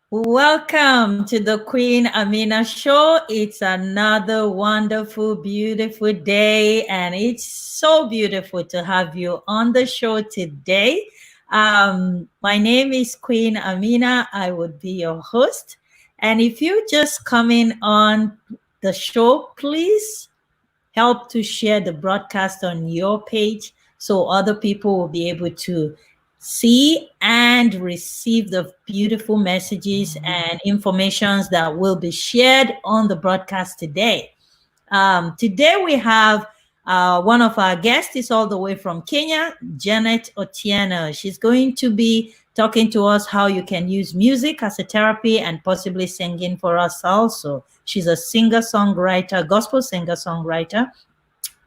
Welcome to the Queen Amina Show. It's another wonderful, beautiful day, and it's so beautiful to have you on the show today. My name is Queen Amina. I would be your host. And if you just coming on the show, please help to share the broadcast on your page so other people will be able to see and receive the beautiful messages and informations that will be shared on the broadcast today. Today we have one of our guests is all the way from Kenya, Janet Otieno. She's going to be talking to us how you can use music as a therapy and possibly singing for us also. She's a singer-songwriter, gospel singer-songwriter.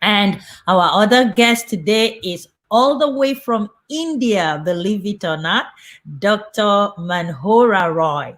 And our other guest today is all the way from India, believe it or not, Dr. Manhora Roy.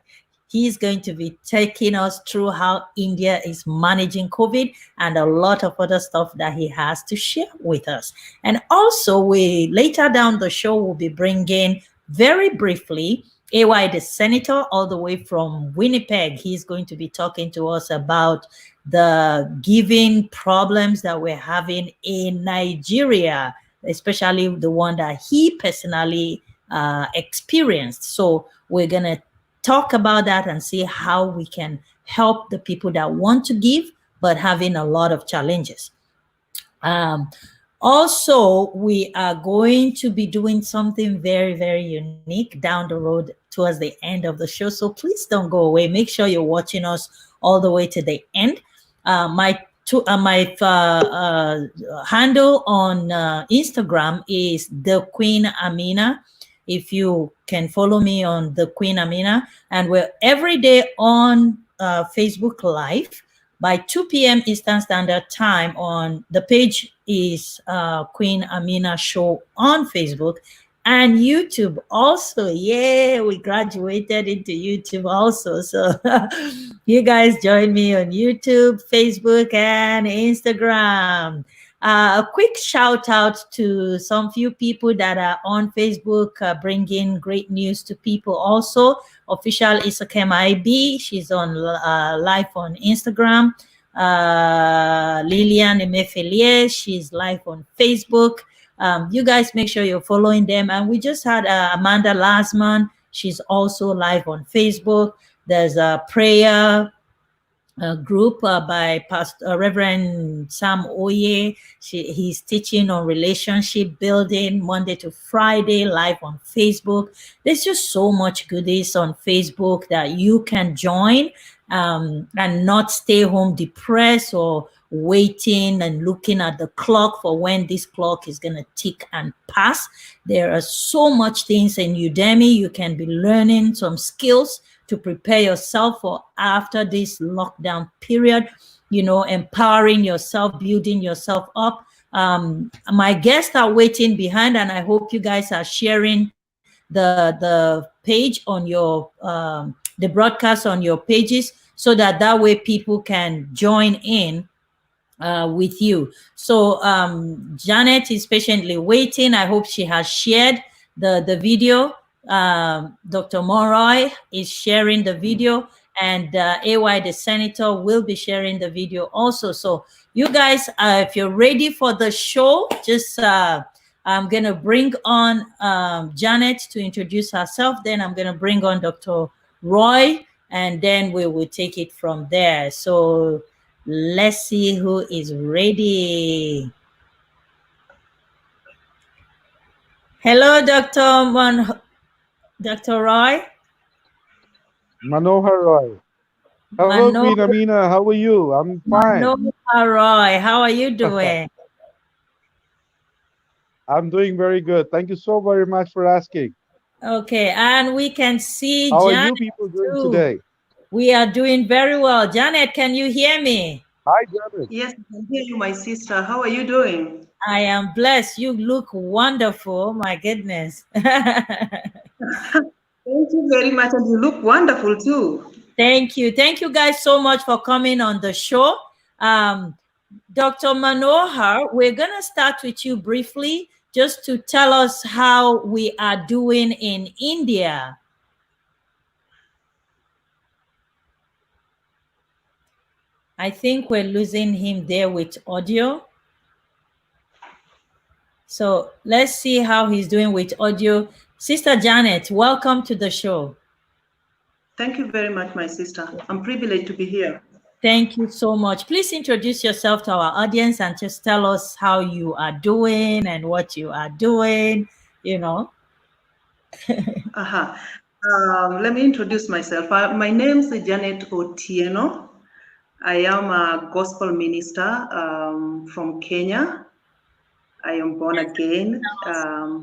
He's going to be taking us through how India is managing COVID and a lot of other stuff that he has to share with us. And also, we later down the show will be bringing very briefly AY, the senator, all the way from Winnipeg. He's going to be talking to us about the giving problems that we're having in Nigeria, especially the one that he personally experienced. So we're going to talk about that and see how we can help the people that want to give but having a lot of challenges. Also, we are going to be doing something very, very unique down the road towards the end of the show. So please don't go away. Make sure you're watching us all the way to the end. My handle on Instagram is the Queen Amina. If you can follow me on the Queen Amina, and we're every day on Facebook Live by 2 p.m. Eastern Standard Time. On the page is Queen Amina Show on Facebook and YouTube also. Yeah, we graduated into YouTube also. So you guys join me on YouTube, Facebook, and Instagram. A quick shout out to some few people that are on Facebook, bringing great news to people also. Official Isakem IB, she's on live on Instagram. Lilian Emefelier, she's live on Facebook. You guys make sure you're following them. And we just had Amanda Lasman, she's also live on Facebook. There's a prayer group by Pastor Reverend Sam Oye. He's teaching on relationship building Monday to Friday live on Facebook. There's just so much goodies on Facebook that you can join and not stay home depressed or waiting and looking at the clock for when this clock is going to tick and pass. There are so much things in Udemy. You can be learning some skills to prepare yourself for after this lockdown period, empowering yourself, building yourself up. My guests are waiting behind, and I hope you guys are sharing the page on your the broadcast on your pages, so that way people can join in with you. So Janet is patiently waiting. I hope she has shared the video. Dr. Moroy is sharing the video, and AY the senator will be sharing the video also. So you guys, if you're ready for the show, just I'm gonna bring on Janet to introduce herself. Then I'm gonna bring on Dr. Roy, and then we will take it from there. So let's see who is ready. Hello, Dr. Roy. Manohar Roy. Hello, Queen Amina. How are you? I'm fine. Manohar Roy, how are you doing? I'm doing very good. Thank you so very much for asking. Okay, and we can see How Janet are you people doing too. today? We are doing very well. Janet, can you hear me? Hi, Janet. Yes, I can hear you, my sister. How are you doing? I am blessed. You look wonderful. My goodness. Thank you very much. And you look wonderful too. Thank you. Thank you guys so much for coming on the show. Dr. Manohar, we're going to start with you briefly just to tell us how we are doing in India. I think we're losing him there with audio. So let's see how he's doing with audio. Sister Janet, welcome to the show. Thank you very much, my sister. I'm privileged to be here. Thank you so much. Please introduce yourself to our audience and just tell us how you are doing and what you are doing, you know. Aha. Let me introduce myself. My name is Janet Otieno. I am a gospel minister from Kenya. I am born again. I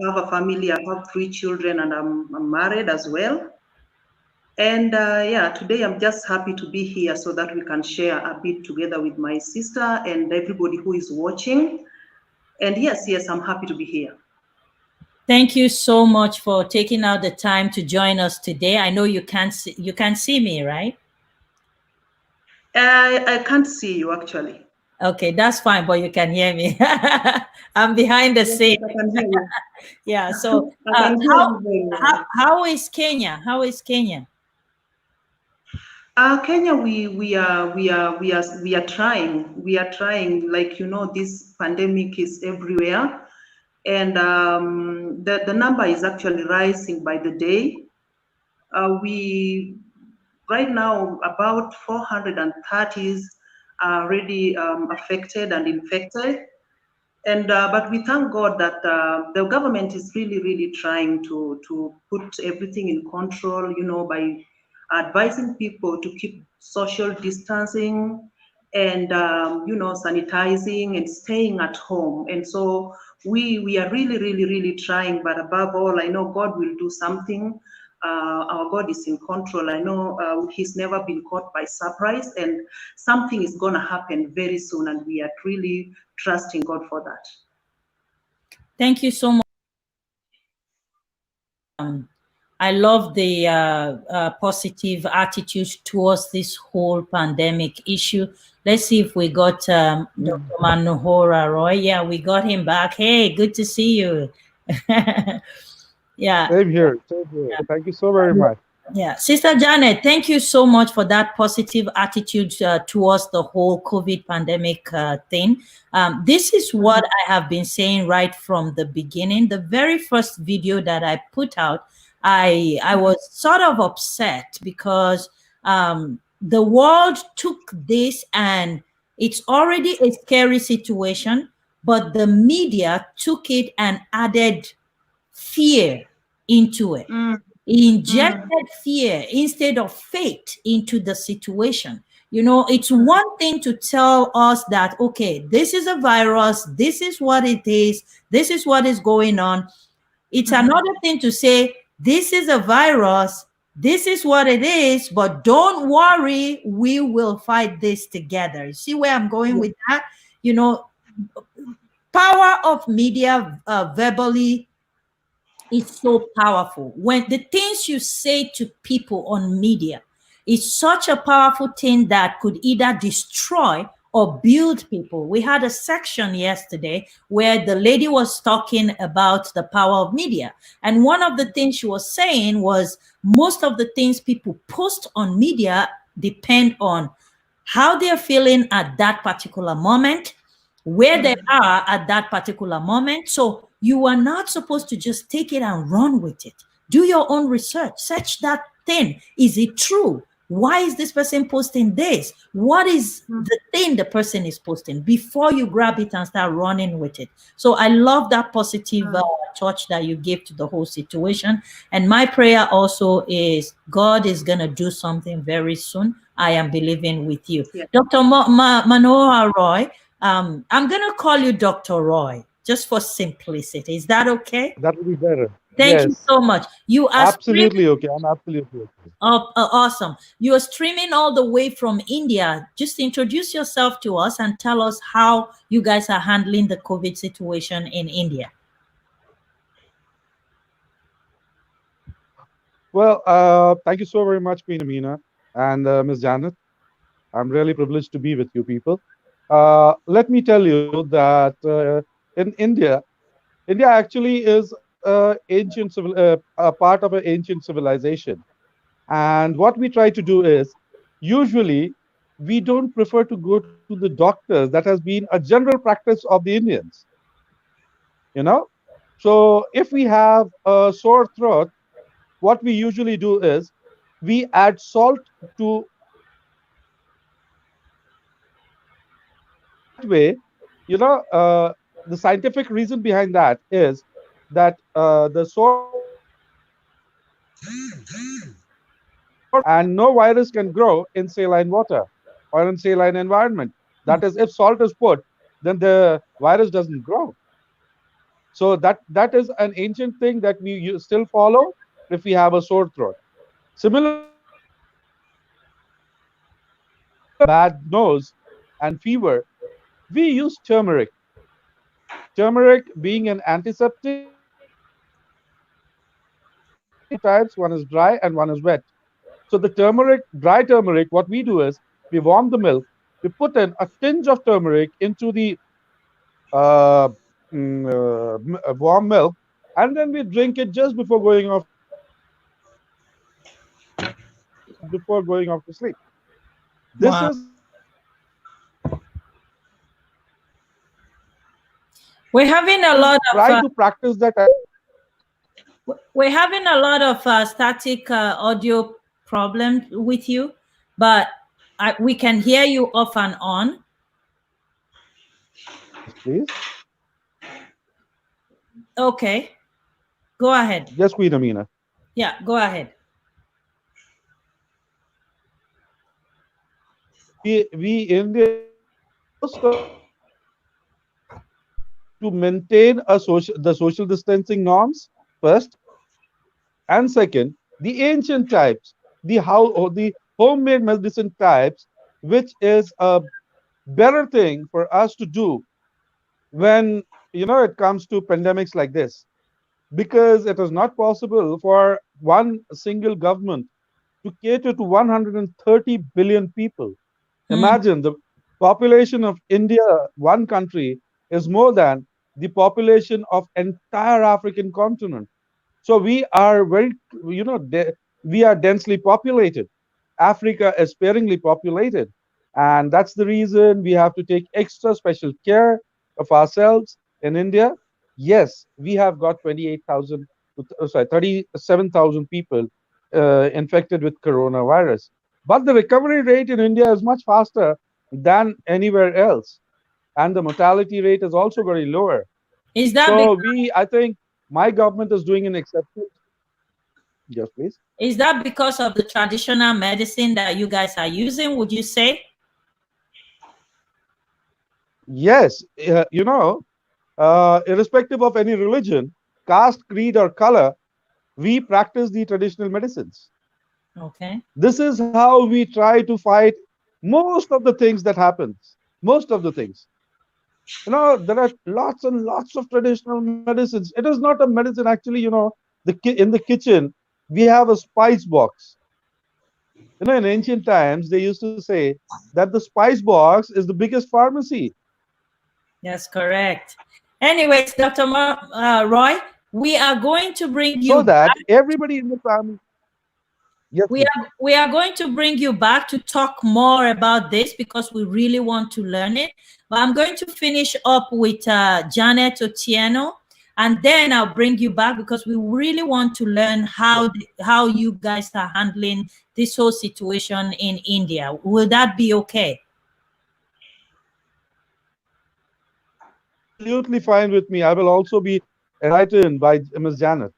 have a family. I have 3 children, and I'm married as well. And yeah, today I'm just happy to be here so that we can share a bit together with my sister and everybody who is watching. And yes, I'm happy to be here. Thank you so much for taking out the time to join us today. I know you can't see me, right? I can't see you actually. Okay, that's fine, but you can hear me. I'm behind the Yes, scene. I can hear you. Yeah. So, I can hear you very well. how is Kenya? How is Kenya? Kenya, we are trying. We are trying. Like this pandemic is everywhere, and the number is actually rising by the day. We right now about 430 are already affected and infected. And but we thank God that the government is really trying to put everything in control, by advising people to keep social distancing and sanitizing and staying at home. And so we are really trying. But above all, I know God will do something. Our God is in control. I know He's never been caught by surprise, and something is going to happen very soon. And we are really trusting God for that. Thank you so much. I love the positive attitude towards this whole pandemic issue. Let's see if we got Dr. Manohara Roy. Yeah, we got him back. Hey, good to see you. Yeah. Same here. Same here. Thank you so very much. Yeah, Sister Janet, thank you so much for that positive attitude towards the whole COVID pandemic thing. This is what I have been saying right from the beginning. The very first video that I put out, I was sort of upset because the world took this and it's already a scary situation, but the media took it and added fear into it. Injected fear instead of faith into the situation. It's one thing to tell us that, okay, this is a virus, this is what it is, this is what is going on. It's another thing to say, this is a virus, this is what it is, but don't worry, we will fight this together. You see where I'm going with that? Power of media verbally is so powerful. When the things you say to people on media is such a powerful thing that could either destroy or build people. We had a section yesterday where the lady was talking about the power of media. And one of the things she was saying was most of the things people post on media depend on how they're feeling at that particular moment, where they are at that particular moment. So you are not supposed to just take it and run with it. Do your own research. Search that thing. Is it true? Why is this person posting this? What is the thing the person is posting before you grab it and start running with it? So I love that positive touch that you give to the whole situation. And my prayer also is God is going to do something very soon. I am believing with you. Yeah. Dr. Manohara Roy, I'm going to call you Dr. Roy just for simplicity. Is that okay? That will be better. Thank you Yes. so much. You are Absolutely okay. I'm absolutely okay. awesome. You are streaming all the way from India. Just introduce yourself to us and tell us how you guys are handling the COVID situation in India. Well, thank you so very much, Queen Amina and Ms. Janet. I'm really privileged to be with you people. Let me tell you that in India actually is a part of an ancient civilization. And what we try to do is usually we don't prefer to go to the doctors. That has been a general practice of the Indians, you know. So if we have a sore throat, what we usually do is we add salt to that way, you know. The scientific reason behind that is that the sore and no virus can grow in saline water or in saline environment. That is, if salt is put, then the virus doesn't grow. So that is an ancient thing that we still follow if we have a sore throat. Similarly, bad nose and fever, we use turmeric. Turmeric being an antiseptic, two types, one is dry and one is wet. So the turmeric, dry turmeric, what we do is we warm the milk, we put in a tinge of turmeric into the uh, warm milk, and then we drink it just before going off before going off to sleep. This Wow. is We're having a lot of try to practice that. we're having a lot of static audio problem with you, but we can hear you off and on. Yes, please. Okay, go ahead. Yes, Queen Amina. Yeah, go ahead. We Indians most of to maintain a the social distancing norms first, and second, the ancient types, the how or the homemade medicine types, which is a better thing for us to do when it comes to pandemics like this, because it is not possible for one single government to cater to 130 billion people. Mm, Imagine the population of India, one country, is more than the population of entire African continent. So we are very, we are densely populated. Africa is sparingly populated. And that's the reason we have to take extra special care of ourselves in India. Yes, we have got 28,000, sorry, 37,000 people infected with coronavirus. But the recovery rate in India is much faster than anywhere else. And the mortality rate is also very lower. is that So I think my government is doing an exceptional. Yes, please. is that because of the traditional medicine that you guys are using? Would you say? Yes, irrespective of any religion, caste, creed, or color, we practice the traditional medicines. Okay. This is how we try to fight most of the things that happens. Most of the things. There are lots and lots of traditional medicines. It is not a medicine actually. In the kitchen we have a spice box. In ancient times they used to say that the spice box is the biggest pharmacy. That's correct. Anyways, Dr. Roy, we are going to bring So you that back. everybody in the family. Yes, We please. we are going to bring you back to talk more about this because we really want to learn it. But I'm going to finish up with Janet Otieno, and then I'll bring you back because we really want to learn Yes. how you guys are handling this whole situation in India. Will that be okay? Absolutely fine with me. I will also be enlightened by Ms. Janet.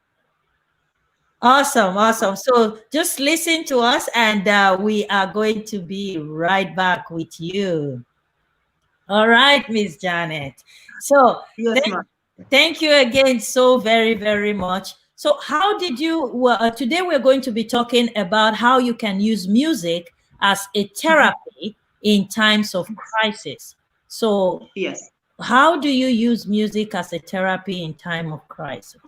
Awesome, awesome. So just listen to us, and we are going to be right back with you. All right, Miss Janet. So Yes, ma'am. thank you again so very, very much. So how did you, well, today we're going to be talking about how you can use music as a therapy in times of crisis. So Yes. how do you use music as a therapy in time of crisis?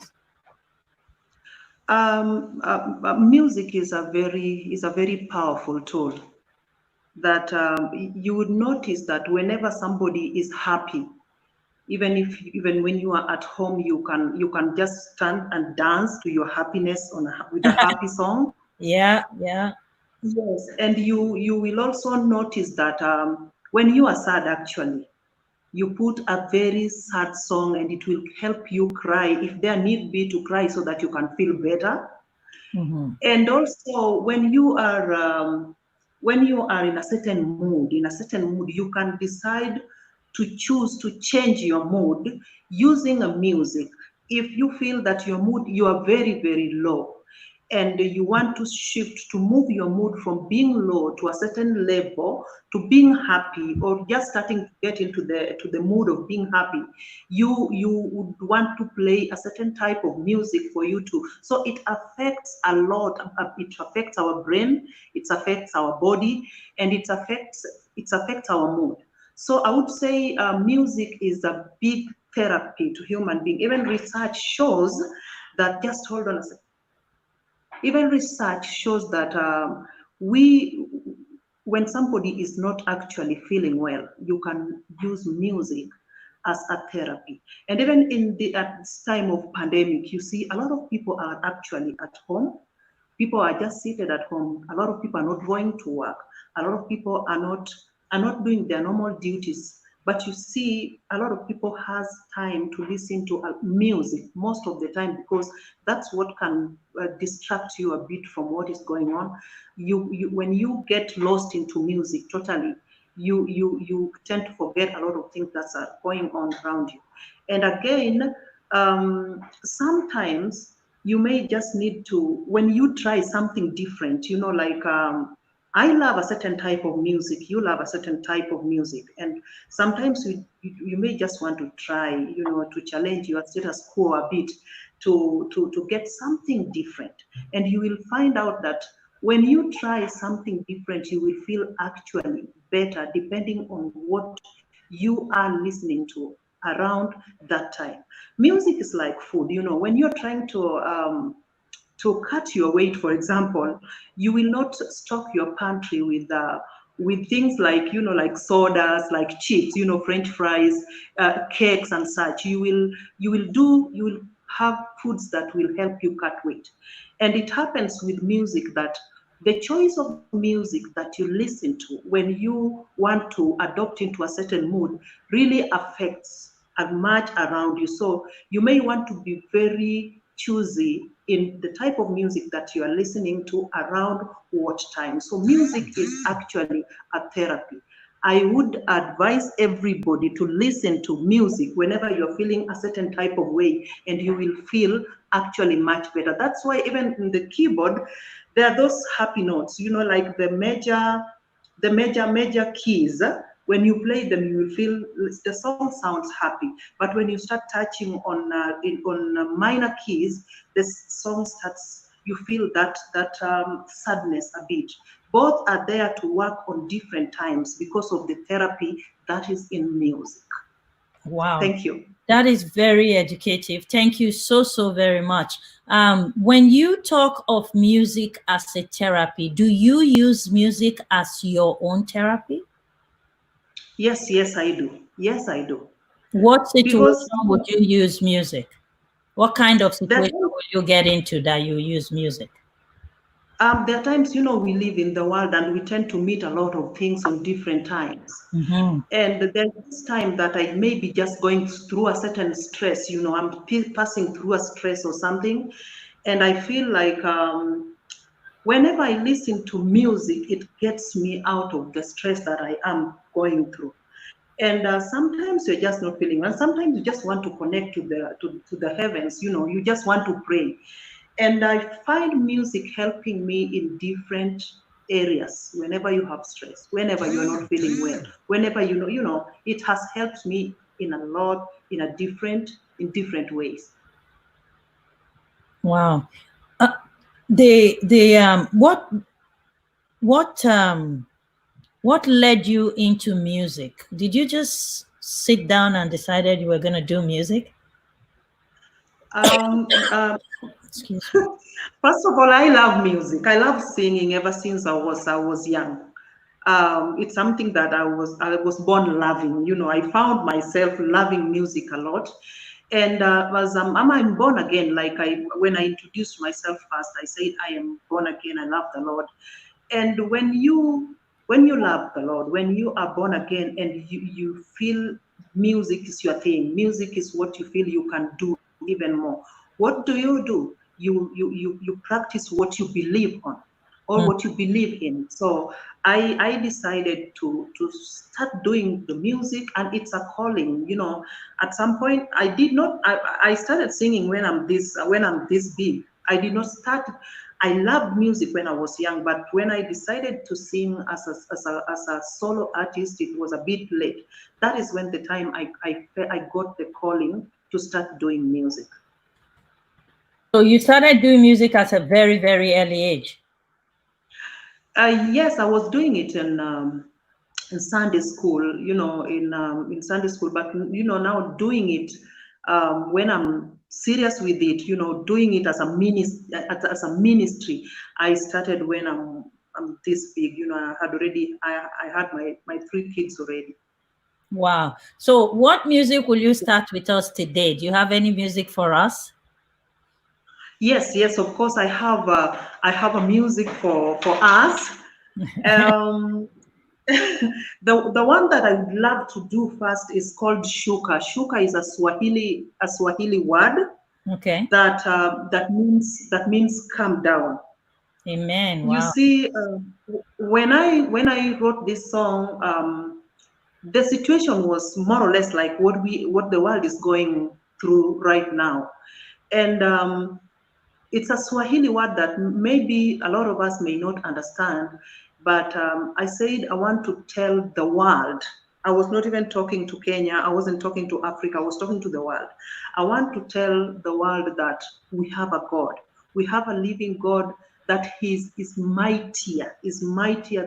Music is a very powerful tool that you would notice that whenever somebody is happy, even when you are at home, you can just stand and dance to your happiness with a happy song. Yeah, yeah. Yes, and you will also notice that when you are sad, actually, you put a very sad song, and it will help you cry if there need be to cry, so that you can feel better. Mm-hmm. And also, when you are in a certain mood, you can decide to choose to change your mood using a music. If you feel that you are very, very low, and you want to shift to move your mood from being low to a certain level to being happy, or just starting to get into the mood of being happy, you would want to play a certain type of music for you to, so it affects a lot. It affects our brain, it affects our body, and it affects our mood. So I would say music is a big therapy to human being. Even research shows that, just hold on a second. Even research shows that we, when somebody is not actually feeling well, you can use music as a therapy. And even at this time of pandemic, you see a lot of people are actually at home. People are just seated at home. A lot of people are not going to work. A lot of people are not doing their normal duties. But you see, a lot of people has time to listen to music most of the time, because that's what can distract you a bit from what is going on. When you get lost into music totally, you tend to forget a lot of things that are going on around you. And again, sometimes you may just need to, when you try something different, like I love a certain type of music, you love a certain type of music, and sometimes you may just want to try, to challenge your status quo a bit, to get something different. And you will find out that when you try something different, you will feel actually better, depending on what you are listening to around that time. Music is like food, when you're trying to cut your weight, for example, you will not stock your pantry with things like, like sodas, like chips, French fries, cakes, and such. You will have foods that will help you cut weight. And it happens with music that the choice of music that you listen to when you want to adopt into a certain mood really affects as much around you. So you may want to be very choosy in the type of music that you are listening to around what time. So music is actually a therapy. I would advise everybody to listen to music whenever you're feeling a certain type of way, and you will feel actually much better. That's why even in the keyboard, there are those happy notes, like the major keys. When you play them, you will feel the song sounds happy. But when you start touching on minor keys, the song starts. You feel that sadness a bit. Both are there to work on different times because of the therapy that is in music. Wow. Thank you. That is very educative. Thank you so, so very much. When you talk of music as a therapy, do you use music as your own therapy? Yes, yes, I do. Yes, I do. What Because situation would you use music? What kind of that situation will you get into that you use music? there are times, we live in the world, and we tend to meet a lot of things on different times. Mm-hmm. And there's this time that I may be just going through a certain stress, I'm passing through a stress or something. And I feel like whenever I listen to music, it gets me out of the stress that I am going through. And sometimes you're just not feeling well. Sometimes you just want to connect to the heavens. You just want to pray. And I find music helping me in different areas. Whenever you have stress, whenever you're not feeling well, whenever it has helped me in a lot, in different ways. Wow. Uh, the what what led you into music? Did you just sit down and decided you were going to do music? Um, um, Excuse me. First of all, I love music. I love singing ever since I was young. It's something that I was born loving. I found myself loving music a lot. And was I'm born again. Like when I introduced myself first, I said I am born again. I love the Lord. And when you love the Lord, when you are born again and you feel music is your thing, music is what you feel you can do even more. What do? You practice what you believe on or Mm. what you believe in. So I decided to start doing the music, and it's a calling. At some point I did not. I started singing when I'm this big. I did not start. I loved music when I was young, but when I decided to sing as a solo artist, it was a bit late. That is when the time I got the calling to start doing music. So you started doing music at a very, very early age. Yes, I was doing it in Sunday school, in Sunday school. But now doing it when I'm serious with it, doing it as a ministry. I started when I'm this big. I had my three kids already. Wow. So what music will you start with us today? Do you have any music for us? Yes, yes, of course. I have a music for us. Um, the one that I would love to do first is called shuka. Shuka is a Swahili word Okay. that means calm down. Amen. You Wow. see, when I wrote this song, the situation was more or less like what the world is going through right now, and it's a Swahili word that maybe a lot of us may not understand, but I said I want to tell the world. I was not even talking to Kenya. I wasn't talking to Africa. I was talking to the world. I want to tell the world that we have a God. We have a living God that is mightier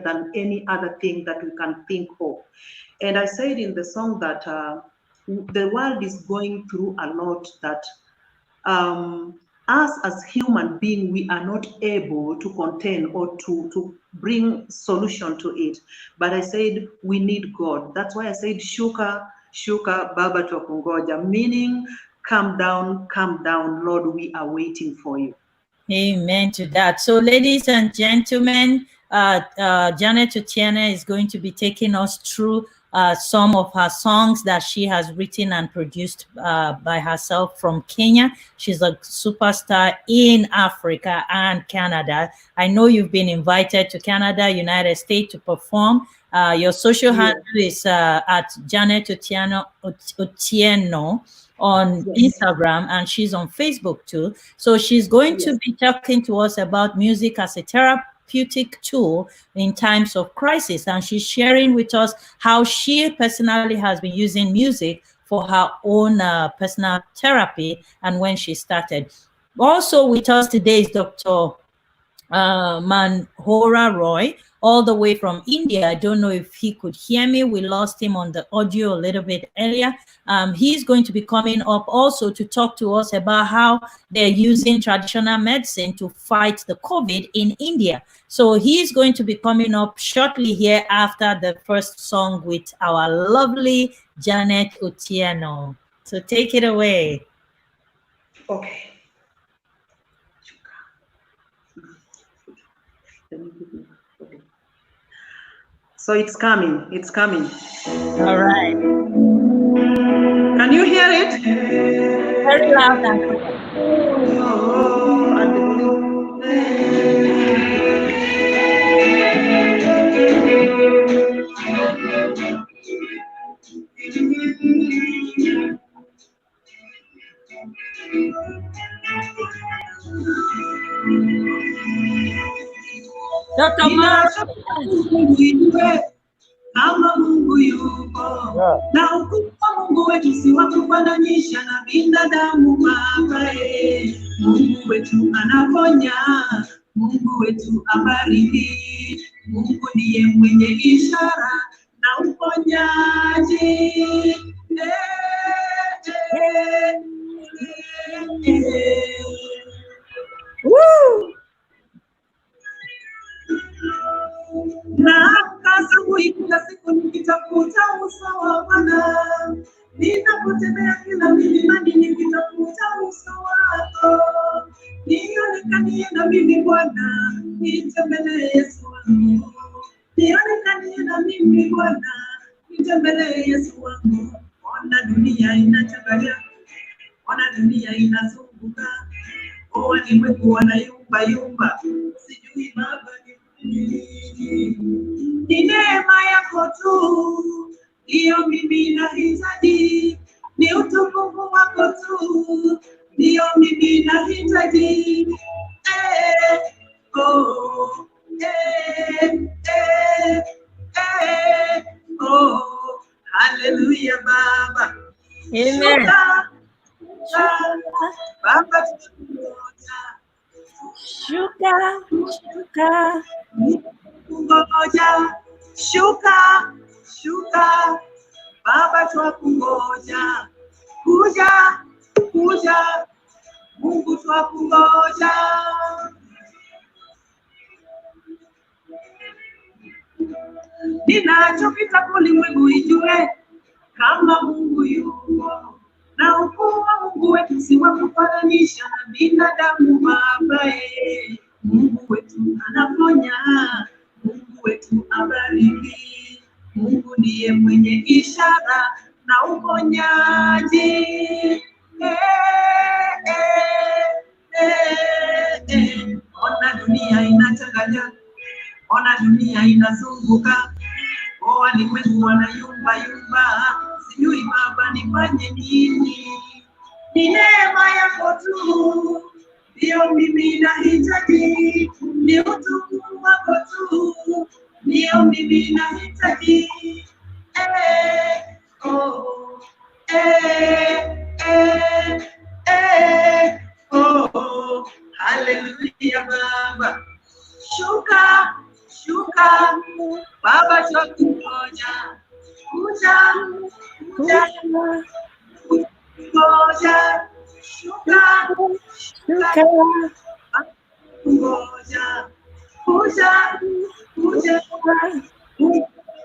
than any other thing that we can think of. And I said in the song that the world is going through a lot that um, us as human being, we are not able to contain or to bring solution to it. But I said we need God. That's why I said shuka shuka baba twakungoja, meaning calm down, Lord, we are waiting for you. Amen to that. So, ladies and gentlemen, Janet Otieno is going to be taking us through some of her songs that she has written and produced by herself from Kenya. She's a superstar in Africa and Canada. I know you've been invited to Canada, United States to perform. Your social Yeah. handle is at Janet Otieno on Yes. Instagram, and she's on Facebook too. So she's going to Yes. be talking to us about music as a therapeutic tool in times of crisis. And she's sharing with us how she personally has been using music for her own personal therapy and when she started. Also with us today is Dr. Manhora Roy, all the way from India. I don't know if he could hear me. We lost him on the audio a little bit earlier. He's going to be coming up also to talk to us about how they're using traditional medicine to fight the COVID in India. So he's going to be coming up shortly here after the first song with our lovely Janet Otieno. So take it away. Okay. Okay. So it's coming. It's coming. All right. Can you hear it? Very loud and clear. Oh, at the Dr. Mar, yes. kama Mungu yupo Yeah. na ukubwa Mungu wetu si wa kufananisha na binadamu baba. Mungu wetu anaponya, Mungu wetu abariki, Mungu ndiye mwenye ishara na uponyaji. Woo! Na asubuhi kila siku nikitafuta uso wa Bwana, ninapotembea kila milimani nikitafuta uso wako, nionekanie na mimi Bwana, nitembelee Yesu nionekanie na mimi Bwana, nitembelee Yesu wangu. Ona dunia inachanganya, ona dunia inazunguka, walimwengu wanayumba yumba, sijui Baba ni nini. Ni neema yako tu ndiyo mimi nahitaji, ni utukufu wako tu ndiyo mimi nahitaji. Oh, oh, hallelujah Baba. Amen. Shuka, Baba tunakungoja. Shuka, shuka. Kungoja, shuka, shuka. Baba twakungoja. Kuja, kuja. Mungu twakungoja. Ninachopita ulimwengu ijue kama Mungu yuko, na ukuu wa Mungu wetu si wa kufananisha na binadamu Baba. Mungu wetu anaponya, Mungu wetu abariki, Mungu ndiye mwenye ishara na uponyaji. Ona dunia inachanganya, ona dunia inazunguka, walimwengu wanayumba yumba, sijui Baba nifanye nini. Ni neema yako tu ndiyo mimi nahitaji, ni utukufu wako tu ndiyo mimi nahitaji. Oh, oh, hallelujah Baba. Shuka, shuka, Baba twakungoja. Kuja, kuja, kungoja. Shuka, shuka, kungoja. Kuja, kuja,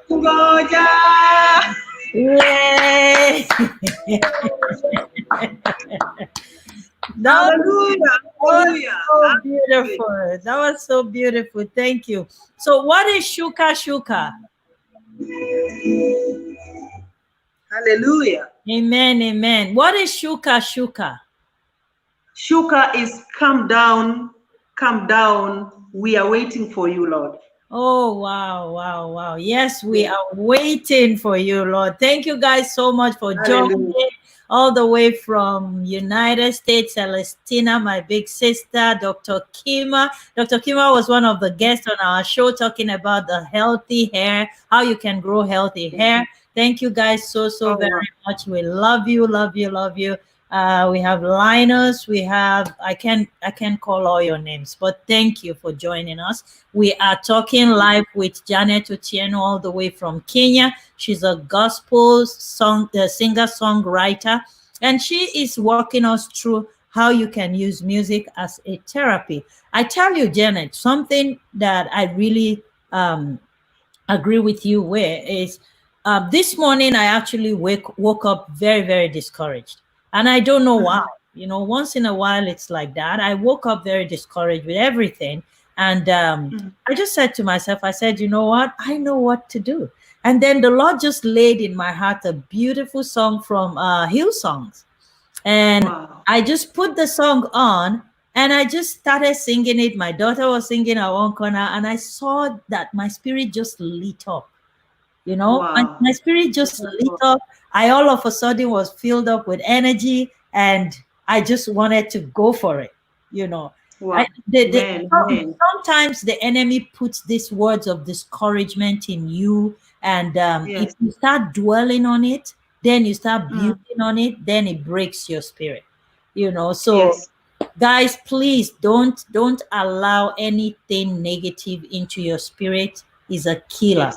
kungoja. Yay! That was so beautiful. That was so beautiful. Thank you. So, what is shuka shuka? Hallelujah. Amen, amen. What is shuka shuka? Shuka is come down, come down. We are waiting for you, Lord. Oh, wow, wow, wow. Yes, we are waiting for you, Lord. Thank you guys so much for joining all the way from United States, Celestina, my big sister, Dr. Kima. Dr. Kima was one of the guests on our show talking about the healthy hair, how you can grow healthy hair. Thank you guys so very much. We love you, love you, love you. We have Linus. We have I can't call all your names, but thank you for joining us. We are talking live with Janet Otieno all the way from Kenya. She's a gospel singer songwriter, and she is walking us through how you can use music as a therapy. I tell you, Janet, something that I really agree with you with is this morning I actually woke up very discouraged. And I don't know why. You know, once in a while it's like that. I woke up very discouraged with everything. And I just said to myself, I said, you know what? I know what to do. And then the Lord just laid in my heart a beautiful song from Hillsongs. And I just put the song on and I just started singing it. My daughter was singing at one corner and I saw that my spirit just lit up. You know, my spirit just lit up. I all of a sudden was filled up with energy and I just wanted to go for it, you know. Sometimes the enemy puts these words of discouragement in you, and if you start dwelling on it, then you start building on it, then it breaks your spirit, you know. So guys, please don't allow anything negative into your spirit. Is a killer.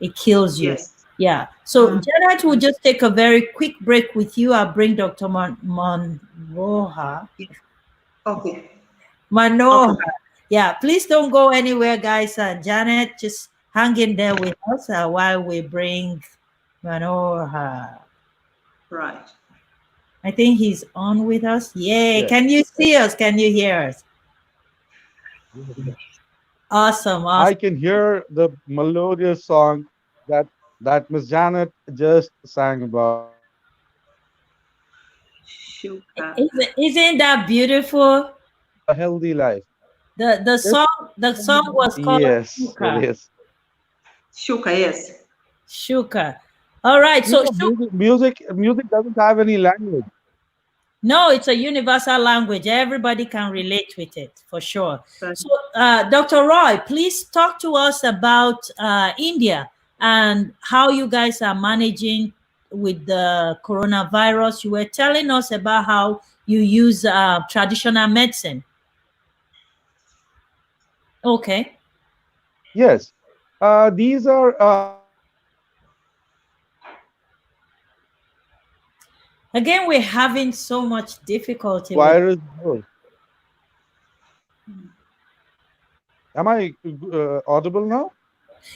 It kills you. Yeah. So Janet will just take a very quick break with you. I'll bring Dr. Manoha. Okay. Manoha. Okay. Yeah, please don't go anywhere, guys. Janet, just hang in there with us while we bring Manoha. Right. I think he's on with us. Yay. Yes. Can you see us? Can you hear us? Awesome, I awesome. can hear the melodious song that Miss Janet just sang about. Shuka. Isn't that beautiful? A healthy life. The It's the song was called yes, it Shuka. is. Shuka, yes. Shuka. All right. You So know, music doesn't have any language. no, it's a universal language. Everybody can relate with it for sure. Right. So, Dr. Roy, please talk to us about India and how you guys are managing with the coronavirus. You were telling us about how you use traditional medicine. Okay. Yes. These are Again, we're having so much difficulty with. virus grows. Am I audible now?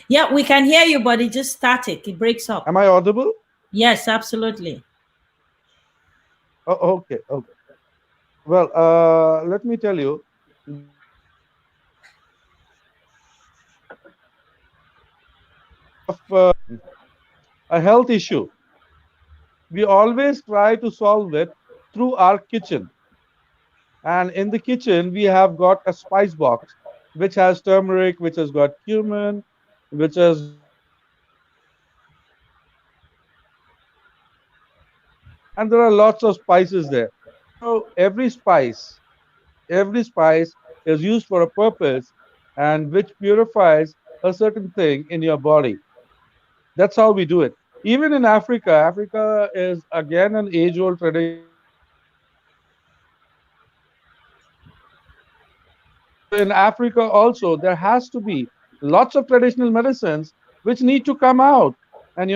Yeah, we can hear you, but it's just static. It breaks up. Am I audible? Yes, absolutely. Oh, okay. Okay. Well, let me tell you that of a health issue, we always try to solve it through our kitchen. And in the kitchen, we have got a spice box, which has turmeric, which has got cumin, which has got and there are lots of spices there. So every spice is used for a purpose and which purifies a certain thing in your body. That's how we do it. Even in Africa, Africa is again an age-old tradition So in Africa also there has to be lots of traditional medicines which need to come out, and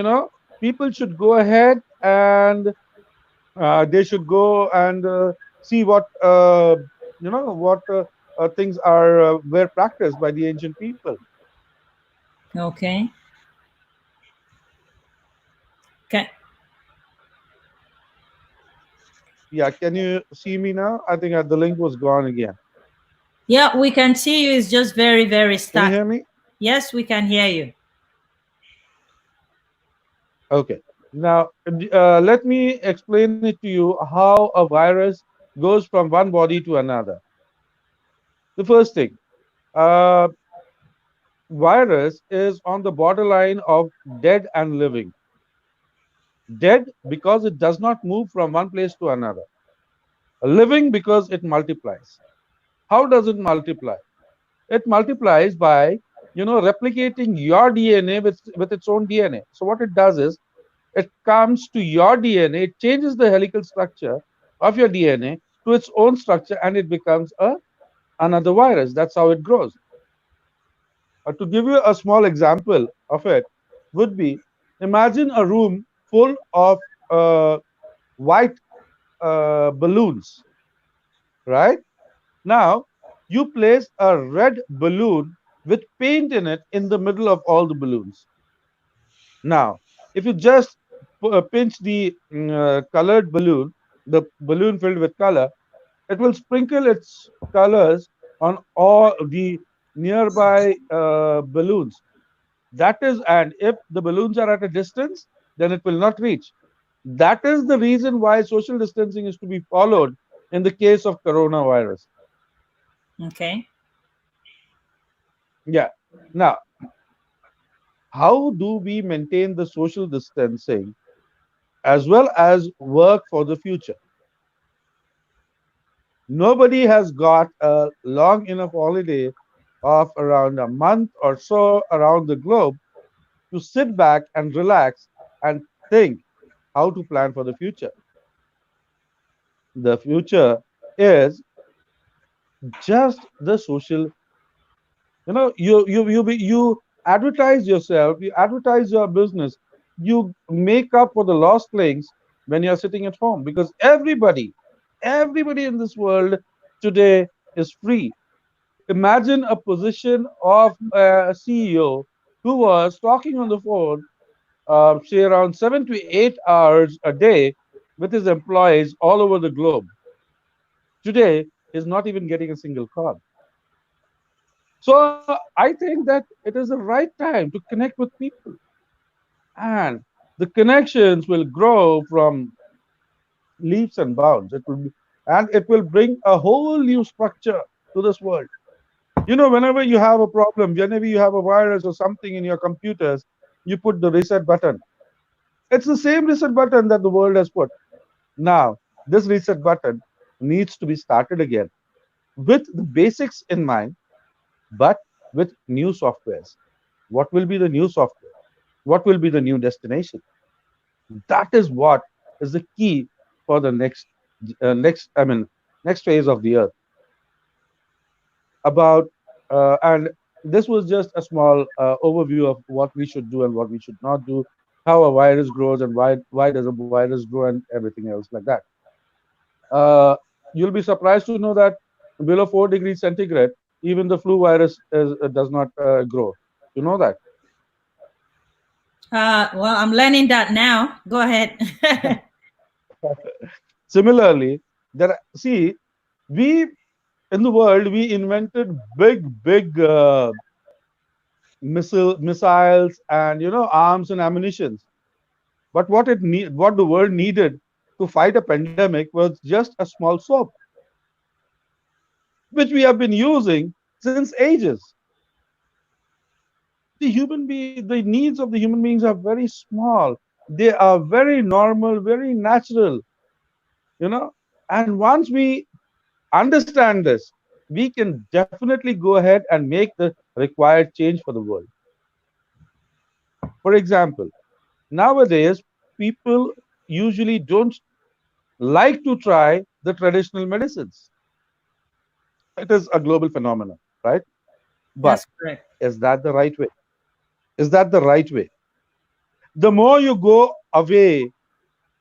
people should go ahead and they should go and see what things are were practiced by the ancient people. Okay. Can, Yeah, can you see me now? I think the link was gone again. yeah, we can see you. It's just very, very Can you static. hear me? Yes, we can hear you. Okay. Now let me explain it to you how a virus goes from one body to another. The first thing. Uh, Virus is on the borderline of dead and living. Dead because it does not move from one place to another. Living because it multiplies. How does it multiply? It multiplies by replicating your DNA with its own DNA. So what it does is it comes to your DNA, it changes the helical structure of your DNA to its own structure, and it becomes another virus. That's how it grows. To give you a small example of it, would be imagine a room full of white balloons, right? Now, you place a red balloon with paint in it in the middle of all the balloons. Now, if you just pinch the colored balloon, the balloon filled with color, it will sprinkle its colors on all the nearby balloons. That is, and if the balloons are at a distance, then it will not reach. That is the reason why social distancing is to be followed in the case of coronavirus. Okay. Yeah. Now, how do we maintain the social distancing as well as work for the future? Nobody has got a long enough holiday of around a month or so around the globe to sit back and relax and think how to plan for the future. The future is just the social. You advertise yourself, you advertise your business, you make up for the lost links when you're sitting at home, because everybody in this world today is free. Imagine a position of a CEO who was talking on the phone, say around 7 to 8 hours a day with his employees all over the globe. Today, he's not even getting a single call. So I think that it is the right time to connect with people, and the connections will grow from leaps and bounds. It will be, and it will bring a whole new structure to this world. Whenever you have a problem, whenever you have a virus or something in your computers, you put the reset button. It's the same reset button that the world has put. Now, this reset button needs to be started again with the basics in mind, but with new softwares. What will be the new software? What will be the new destination? That is what is the key for the next phase of the earth. About and this was just a small overview of what we should do and what we should not do, how a virus grows and why does a virus grow and everything else like that. uh, you'll be surprised to know that below 4 degrees centigrade even the flu virus does not grow. You know that. Well, I'm learning that now. Go ahead. Similarly, see, we in the world we invented big missiles and arms and ammunitions. But what the world needed to fight a pandemic was just a small soap, which we have been using since ages. The needs of the human beings are very small. They are very normal, very natural, you know. And once we understand this, we can definitely go ahead and make the required change for the world. For example, nowadays people usually don't like to try the traditional medicines. It is a global phenomenon, right? But That's correct. is that the right way? Is that the right way? The more you go away,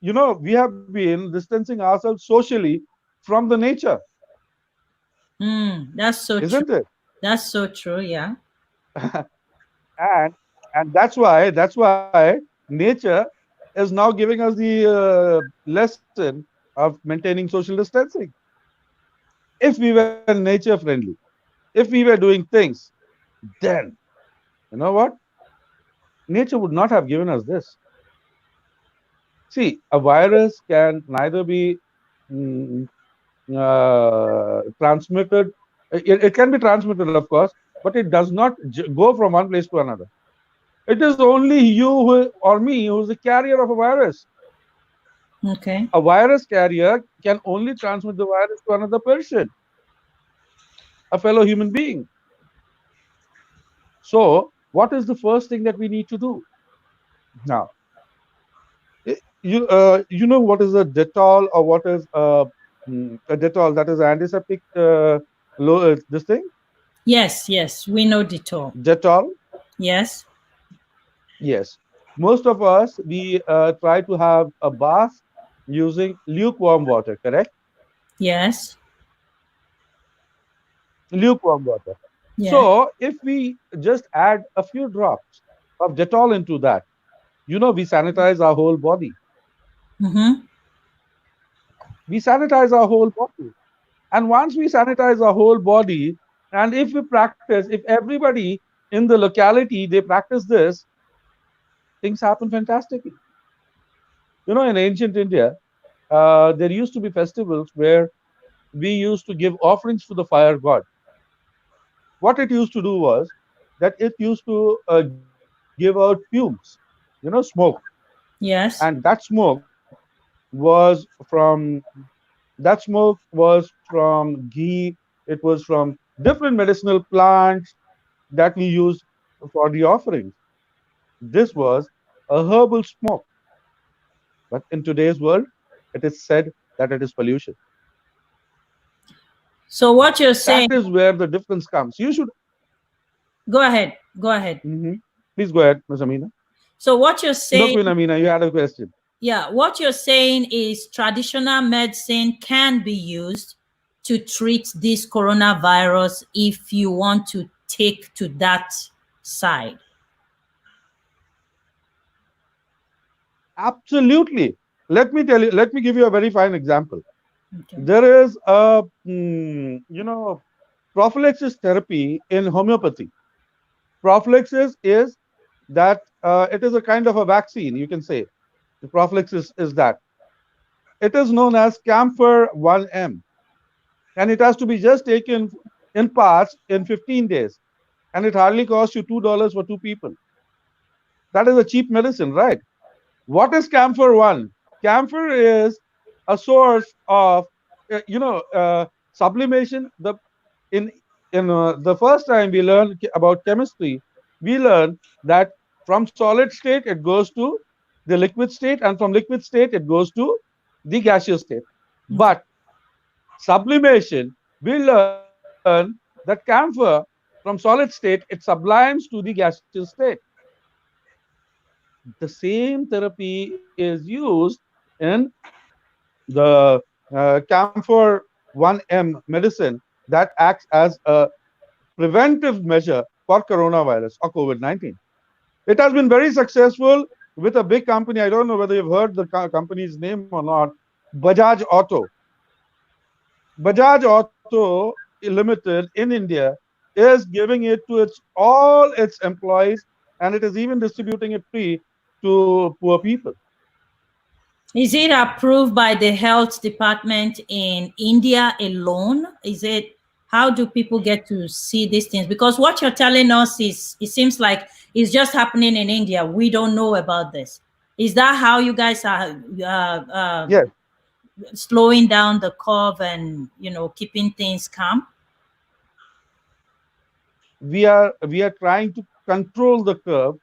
we have been distancing ourselves socially from the nature, That's so true. isn't it? That's so true. Yeah. and and that's why nature is now giving us the lesson of maintaining social distancing. If we were nature friendly, if we were doing things, then you know what, nature would not have given us this. See, a virus can neither be mm, transmitted. It can be transmitted, of course, but it does not go from one place to another. It is only you or me who is the carrier of a virus. Okay. A virus carrier can only transmit the virus to another person, a fellow human being. So, what is the first thing that we need to do now? You know what is a Dettol, or what is a Dettol, that is antiseptic this thing, Yes. Yes. We know detour. Dettol. Yes. Yes, most of us we try to have a bath using lukewarm water, correct? Yes. Lukewarm water. Yeah. So if we just add a few drops of Dettol into that, we sanitize our whole body. Mm-hmm. We sanitize our whole body. And once we sanitize our whole body, and if we practice, if everybody in the locality they practice this, things happen fantastically. In ancient India, there used to be festivals where we used to give offerings to the fire god. What it used to do was that it used to give out fumes, smoke, Yes. and from that smoke was from ghee. It was from different medicinal plants that we used for the offerings. This was a herbal smoke, but in today's world, it is said that it is pollution. So what you're That saying? is where the difference comes. You should. Go ahead. Go ahead. Mhm. Please go ahead, Ms. Amina. So what you're No, saying? Queen Amina, you had a question. Yeah. What you're saying is traditional medicine can be used to treat this coronavirus if you want to take to that side. Absolutely. Let me tell you. Let me give you a very fine example. Okay. There is a, prophylaxis therapy in homeopathy. Prophylaxis is that it is a kind of a vaccine, you can say. The prophylaxis is that. It is known as camphor 1M, and it has to be just taken in parts in 15 days. And it hardly costs you $2 for two people. That is a cheap medicine, right? What is camphor 1? Camphor is a source of, sublimation. In the first time we learned about chemistry, we learned that from solid state it goes to the liquid state, and from liquid state it goes to the gaseous state. Okay. But sublimation, we learn that camphor from solid state it sublimes to the gaseous state. The same therapy is used in the camphor 1M medicine that acts as a preventive measure for coronavirus or COVID-19. It has been very successful with a big company. I don't know whether you've heard the company's name or not. Bajaj Auto. Bajaj Auto Limited in India is giving it to all its employees, and it is even distributing it free to poor people. Is it approved by the health department in India alone? Is it, how do people get to see these things? Because what you're telling us is, it seems like it's just happening in India. We don't know about this. Is that how you guys are Yes, slowing down the curve and, keeping things calm? we are trying to control the curve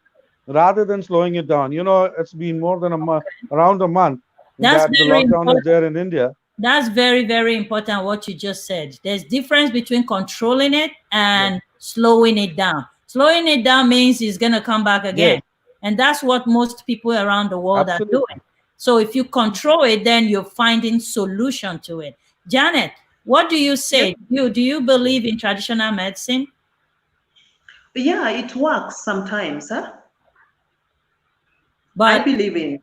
rather than slowing it down. It's been more than a month, around a month, That's that the very lockdown is important. there in India. That's very, very important what you just said. There's difference between controlling it Yes, and slowing it down. Slowing it down means it's going to come back again. yes, And that's what most people around the world are absolutely. doing. So if you control it, then you're finding solution to it. Janet, what do you Yep. say? Do you believe in traditional medicine? Yeah, it works sometimes, huh? I But believe in.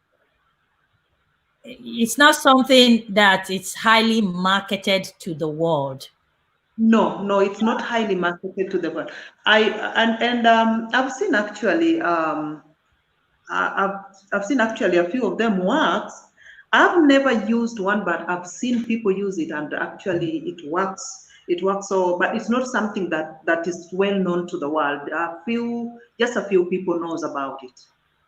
it's not something that it's highly marketed to the world. No, no, it's not highly marketed to the world. I've seen actually I've seen actually a few of them works. I've never used one, but I've seen people use it, and actually it works. It works. So, but it's not something that is well known to the world. Just a few people knows about it.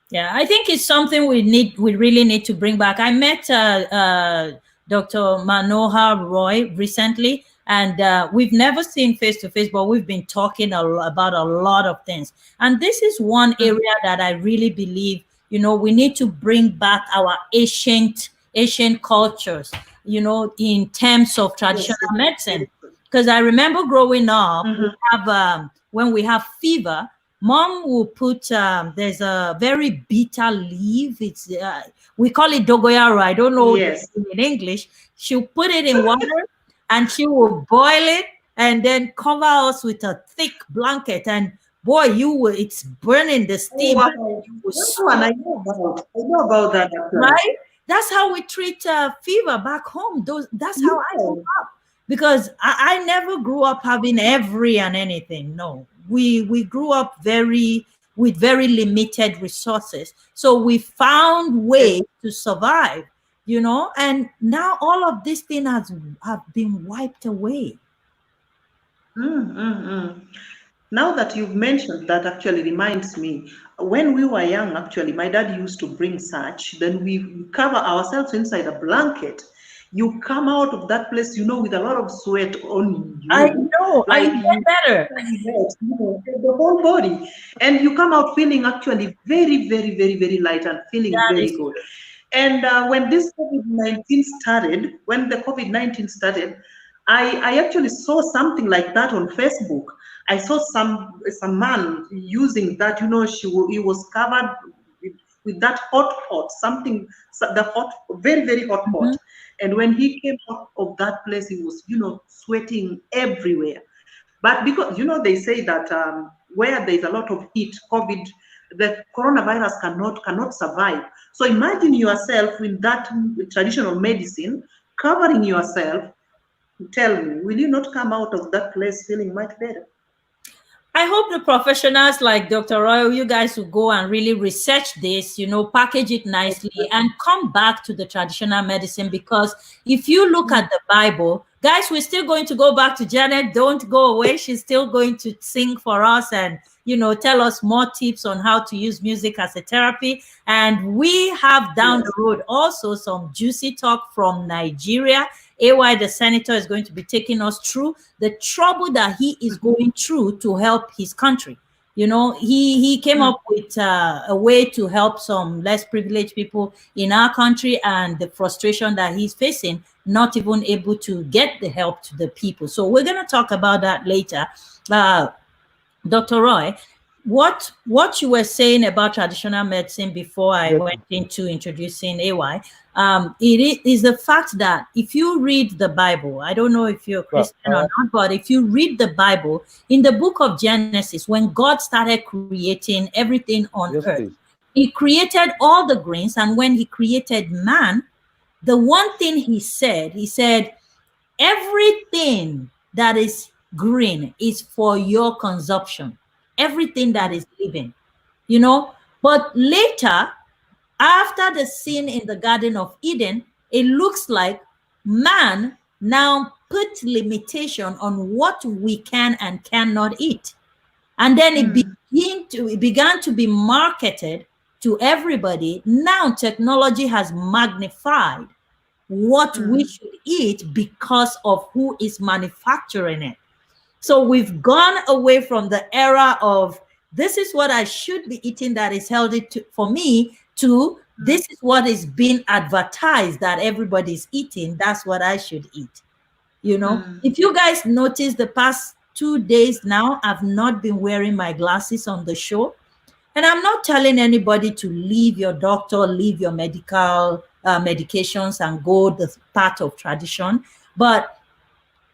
Yeah, I think it's something we really need to bring back. I met Dr. Manohar Roy recently, and we've never seen face to face, but we've been talking about a lot of things. And this is one Mhm. area that I really believe, we need to bring back our ancient cultures, in terms of Yes, traditional yes, medicine. yes. Because I remember growing up, we Mhm. have when we have fever, mom will put there's a very bitter leaf. It's we call it dogoyaro. I don't know the Yes. name in English. She'll put it in water and she will boil it and then cover us with a thick blanket. And boy, it's burning the Oh, steam. wow. You will That one sweat, I know about. I know about that actually. right? That's how we treat fever back home. That's how I grew Yes. up, because I never grew up having every and anything. No, we grew up with very limited resources, so we found Yes. ways to survive. And now all of this thing have been wiped away. Mm, mm, mm. Now that you've mentioned that, actually reminds me, when we were young, actually, my dad used to bring such, then we cover ourselves inside a blanket. You come out of that place, with a lot of sweat on I you, know. I like get you better. wet, the whole body. And you come out feeling actually very, very, very, very light and feeling That very is good. true. And when the COVID-19 started, I actually saw something like that on Facebook. I saw some man using that, he was covered with that hot pot, something, the hot, very, very hot pot. Mhm. And when he came out of that place, he was, sweating everywhere. But because, they say that where there's a lot of heat, the coronavirus cannot survive. So imagine yourself in that traditional medicine, covering yourself Tell me, will you not come out of that place feeling much better? I hope the professionals like Dr. Royal, you guys will go and really research this, package it nicely and come back to the traditional medicine. Because if you look at the Bible, guys, we're still going to go back to Janet. Don't go away. She's still going to sing for us and, tell us more tips on how to use music as a therapy. And we have down Yes. the road also some juicy talk from Nigeria. AY, the senator, is going to be taking us through the trouble that he is going through to help his country. He came up with a way to help some less privileged people in our country, and the frustration that he's facing, not even able to get the help to the people. So we're going to talk about that later. Dr. Roy, what you were saying about traditional medicine before I Yes, went into introducing AY, it is the fact that if you read the Bible, I don't know if you're a sir. Christian or not, but if you read the Bible, in the book of Genesis, when God started creating everything on Yes, earth, please. he created all the grains, and when he created man, the one thing he said, everything that is green is for your consumption. Everything that is living, you know. But later, after the sin in the Garden of Eden, it looks like man now put limitation on what we can and cannot eat. And then it began to be marketed to everybody. Now technology has magnified what we should eat because of who is manufacturing it. So we've gone away from the era of this is what I should be eating that is healthy for me, to this is what is being advertised that everybody's eating. That's what I should eat. If you guys notice, the past 2 days now, I've not been wearing my glasses on the show. And I'm not telling anybody to leave your doctor, leave your medical medications and go the path of tradition. But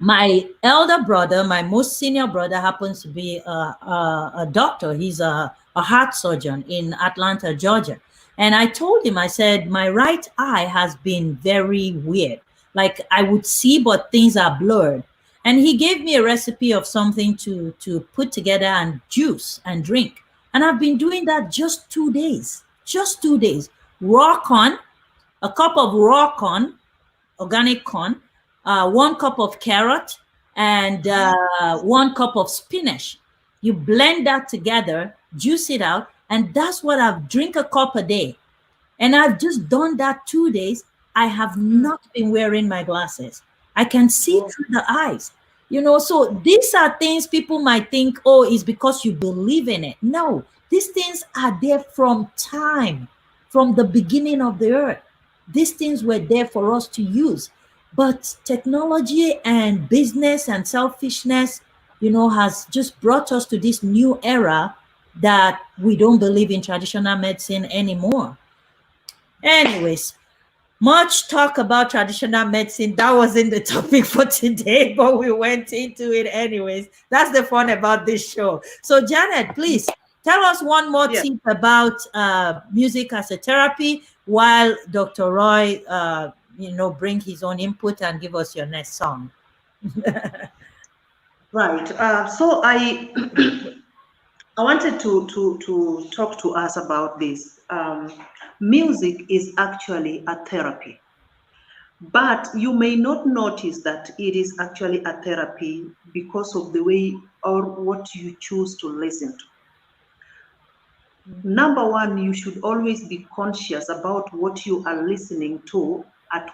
my elder brother, my most senior brother, happens to be a doctor. He's a heart surgeon in Atlanta, Georgia. And I told him, I said, my right eye has been very weird. Like I would see, but things are blurred. And he gave me a recipe of something to put together and juice and drink. And I've been doing that just 2 days, just 2 days. Raw corn, a cup of raw corn, organic corn, 1 cup of carrot, and 1 cup of spinach. You blend that together, juice it out, and that's what I've drink a cup a day. And I've just done that 2 days. I have not been wearing my glasses. I can see through the eyes. So these are things people might think, oh, it's because you believe in it. No, these things are there from time, from the beginning of the earth. These things were there for us to use. But technology and business and selfishness, has just brought us to this new era that we don't believe in traditional medicine anymore. Anyways, much talk about traditional medicine. That wasn't the topic for today, but we went into it anyways. That's the fun about this show. So, Janet, please tell us one more Yes. tip about music as a therapy, while Dr. Roy, bring his own input and give us your next song. Right. So I I wanted to talk to us about this. Music is actually a therapy, but you may not notice that it is actually a therapy because of the way or what you choose to listen to. Number one, you should always be conscious about what you are listening to at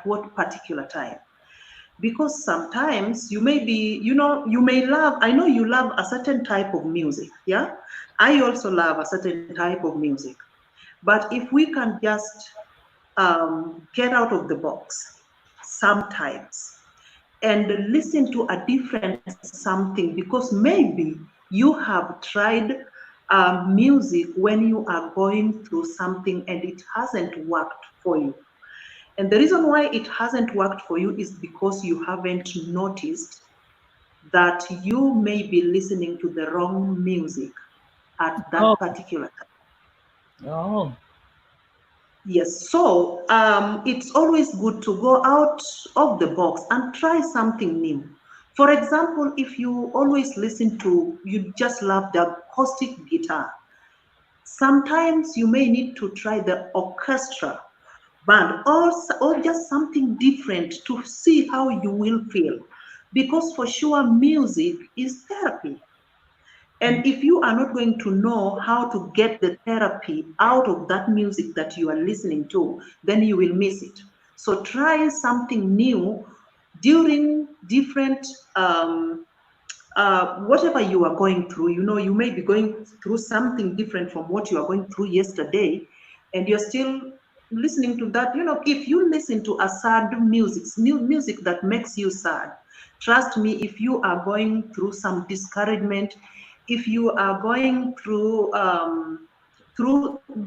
what particular time. Because sometimes you may be, you may love, I know you love a certain type of music, yeah? I also love a certain type of music. But if we can just get out of the box sometimes and listen to a different something, because maybe you have tried music when you are going through something and it hasn't worked for you. And the reason why it hasn't worked for you is because you haven't noticed that you may be listening to the wrong music at Oh, that particular time. oh, Yes, so it's always good to go out of the box and try something new. For example, if you always listen to, you just love the acoustic guitar, sometimes you may need to try the orchestra band, or just something different to see how you will feel. Because for sure, music is therapy. And if you are not going to know how to get the therapy out of that music that you are listening to, then you will miss it. So try something new during different whatever you are going through. You know, you may be going through something different from what you are going through yesterday, and you're still listening to that. You know, if you listen to a sad music, new music that makes you sad, trust me, if you are going through some discouragement, if you are going through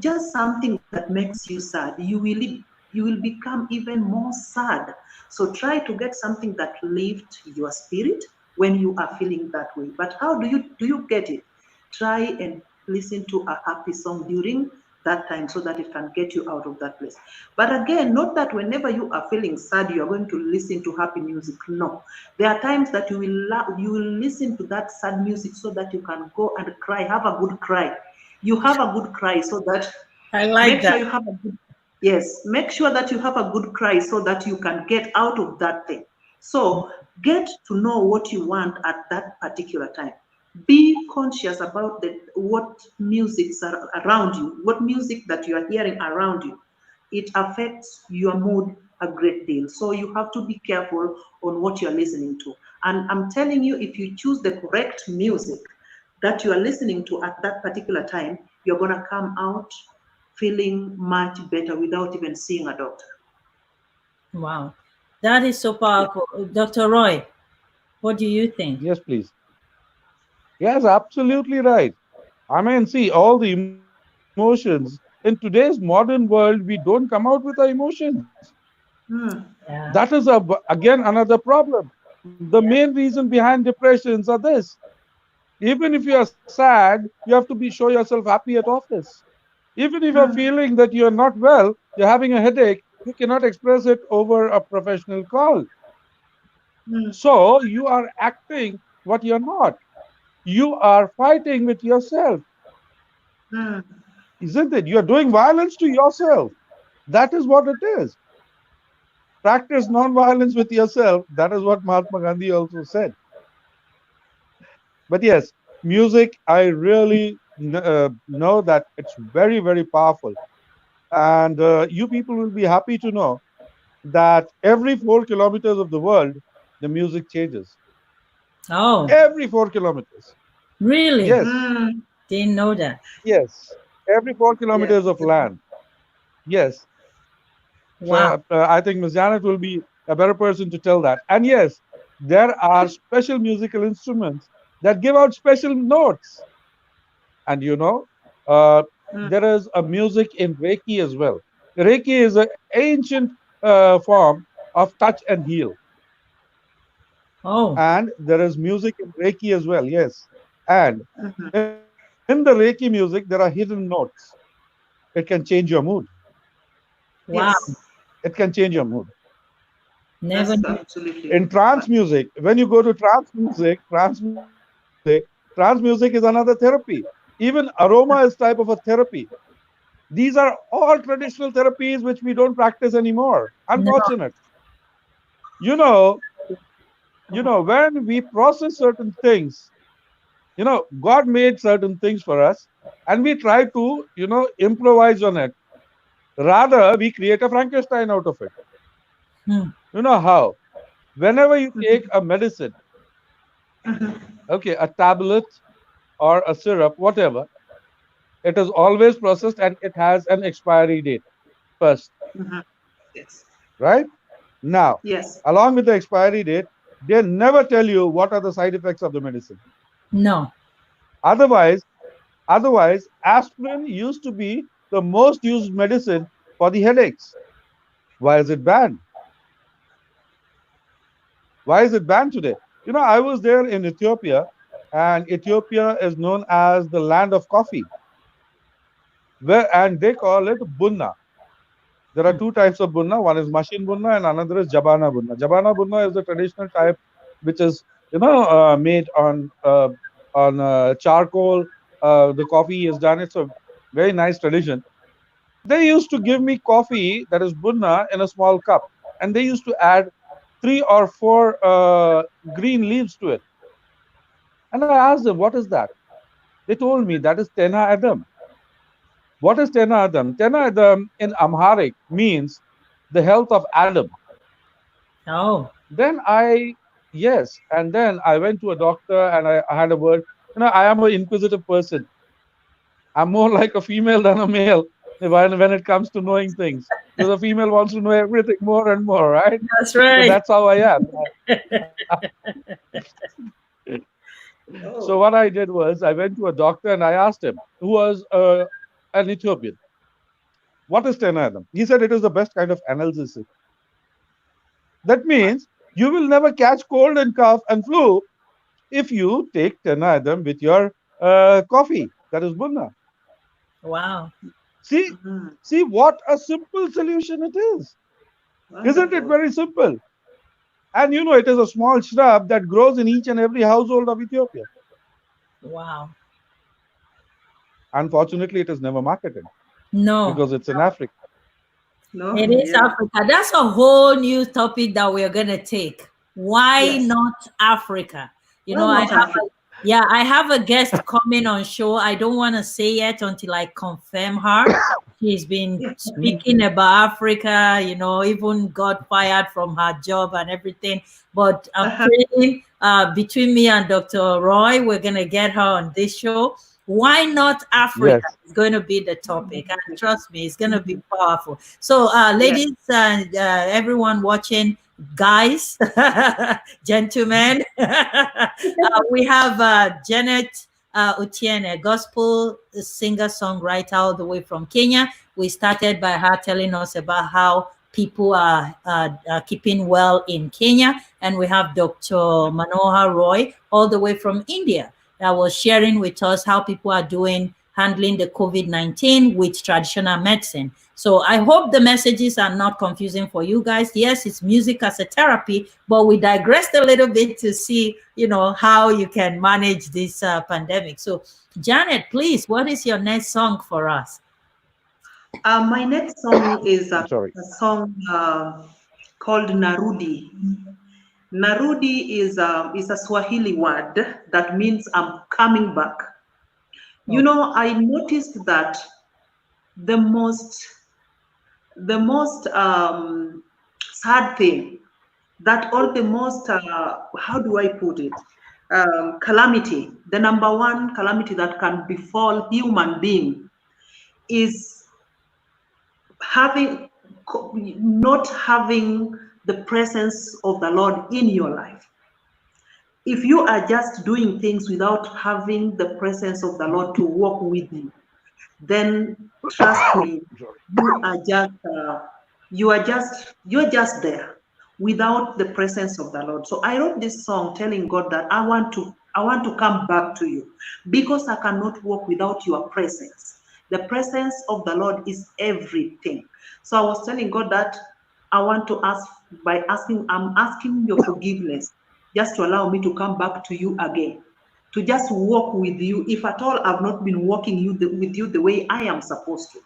just something that makes you sad, you will become even more sad. So try to get something that lifts your spirit when you are feeling that way. But how do you get it? Try and listen to a happy song during that time so that it can get you out of that place. But again, not that whenever you are feeling sad, you are going to listen to happy music. No. There are times that you will listen to that sad music so that you can go and cry, have a good cry. You have a good cry so that I like make that. sure you have a good, yes, make sure that you have a good cry so that you can get out of that thing. So get to know what you want at that particular time. Be conscious about what musics are around you, what music that you are hearing around you. It affects your mood a great deal. So you have to be careful on what you're listening to. And I'm telling you, if you choose the correct music that you are listening to at that particular time, you're going to come out feeling much better without even seeing a doctor. Wow. That is so Yeah. powerful. Dr. Roy, what do you think? Yes, please. Yes, absolutely right. I mean, see, all the emotions in today's modern world, we don't come out with our emotions. Mm, That is Yeah. again another problem. The main Yeah. reason behind depressions are this. Even if you are sad, you have to be show yourself happy at office. Even if you're mm, feeling that you are not well, you're having a headache, you cannot express it over a professional call. mm, So you are acting what you're not. You are fighting with yourself, mm, isn't it? You are doing violence to yourself. That is what it is. Practice non-violence with yourself. That is what Mahatma Gandhi also said. But yes, music, I really know that it's very, very powerful. And you people will be happy to know that every 4 kilometers of the world, the music changes. Oh, Every 4 kilometers. really? Yes, mm. Didn't know that. yes. Every four Yes. kilometers of land. Yes. So Wow. I think Ms. Janet will be a better person to tell that. And yes, there are special musical instruments that give out special notes. And uh, Mm, there is a music in Reiki as well. Reiki is an ancient form of touch and heal. Oh, And there is music in Reiki as well, yes. And mhm. in the Reiki music, there are hidden notes. It can change your mood. wow. Yes, It can change your mood. Never that's knew. absolutely In trance right. music, when you go to trance music is another therapy. Even aroma is type of a therapy. These are all traditional therapies which we don't practice anymore. No. Unfortunate. You know, when we process certain things, God made certain things for us, and we try to, improvise on it. Rather, we create a Frankenstein out of it. Hmm. You know how? Whenever you take Mhm, a medicine, mhm, okay, a tablet or a syrup, whatever, it is always processed and it has an expiry date first, mhm. Yes. right? Now, Yes. along with the expiry date, they never tell you what are the side effects of the medicine. No. Otherwise, otherwise, aspirin used to be the most used medicine for the headaches. Why is it banned? Why is it banned today? I was there in Ethiopia, and Ethiopia is known as the land of coffee, and they call it bunna. There are two types of bunna. One is machine bunna and another is jabana bunna. Jabana bunna is the traditional type, which is made on charcoal. The coffee is done. It's a very nice tradition. They used to give me coffee that is bunna in a small cup, and they used to add 3 or 4 green leaves to it. And I asked them, "What is that?" They told me that is Tena Adam. What is Tena Adam? Tena Adam in Amharic means the health of Adam. Oh. Then yes, and then I went to a doctor and I had a word. I am an inquisitive person. I'm more like a female than a male when it comes to knowing things. Because a female wants to know everything more and more, right? That's So right. that's how I am. So Oh. what I did was I went to a doctor and I asked him, who was an Ethiopian, what is Tena Adam? He said it is the best kind of analgesic. That means you will never catch cold and cough and flu if you take Tena Adam with your coffee. That is bunna. Wow. See, Mhm. see what a simple solution it is. Isn't it Wonderful. very simple? And it is a small shrub that grows in each and every household of Ethiopia. Wow. Unfortunately, it is never marketed No. because it's in Africa. It No, is yeah. Africa. That's a whole new topic that we're gonna take. Why Yes. not Africa? Why I not have Africa? I have a guest coming on show. I don't want to say yet until I confirm her. She's been Yeah. speaking about Africa, even got fired from her job and everything. But I'm Uh-huh. praying between me and Dr. Roy, we're gonna get her on this show. Why not Africa? Yes. It's going to be the topic, and trust me, it's going to be powerful. So, Yes. ladies and everyone watching, guys, gentlemen, we have Janet Otieno, gospel singer songwriter all the way from Kenya. We started by her telling us about how people are keeping well in Kenya, and we have Dr. Manohar Roy all the way from India that was sharing with us how people are doing handling the COVID-19 with traditional medicine. So I hope the messages are not confusing for you guys. Yes, it's music as a therapy, but we digressed a little bit to see, how you can manage this pandemic. So, Janet, please, what is your next song for us? My next song is I'm sorry. a song called Narudi. Narudi is a Swahili word that means I'm coming back. Okay. I noticed that the most sad thing, that or the most how do I put it, calamity, the number one calamity that can befall human being is having not having the presence of the Lord in your life. If you are just doing things without having the presence of the Lord to walk with you, then trust me, Sorry. you are just you're just there without the presence of the Lord. So I wrote this song telling God that I want to come back to you because I cannot walk without your presence. The presence of the Lord is everything. So I was telling God that I want to ask I'm asking your forgiveness just to allow me to come back to you again, to just walk with you. If at all I've not been walking with you the way I am supposed to,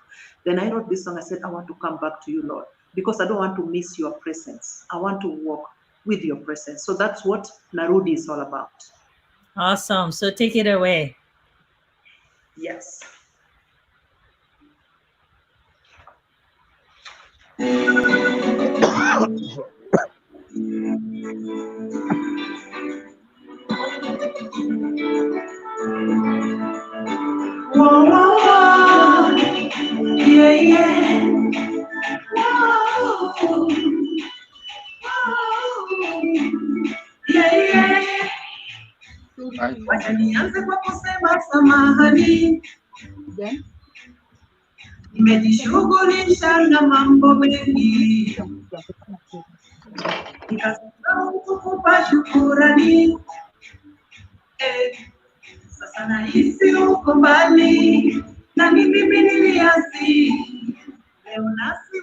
then I wrote this song. I said, I want to come back to you, Lord, because I don't want to miss your presence. I want to walk with your presence. So that's what Narudi is all about. Awesome. So take it away. Yes. Whoa, whoa, whoa. Yeah, yeah. Whoa. Whoa. Yeah, yeah. Wacha nianze kwa kusema samahani, nimejishughulisha na mambo mengi, nikasahau kukupa shukurani. Sasa nahisi uko mbali na mimi niliasi, leo nasi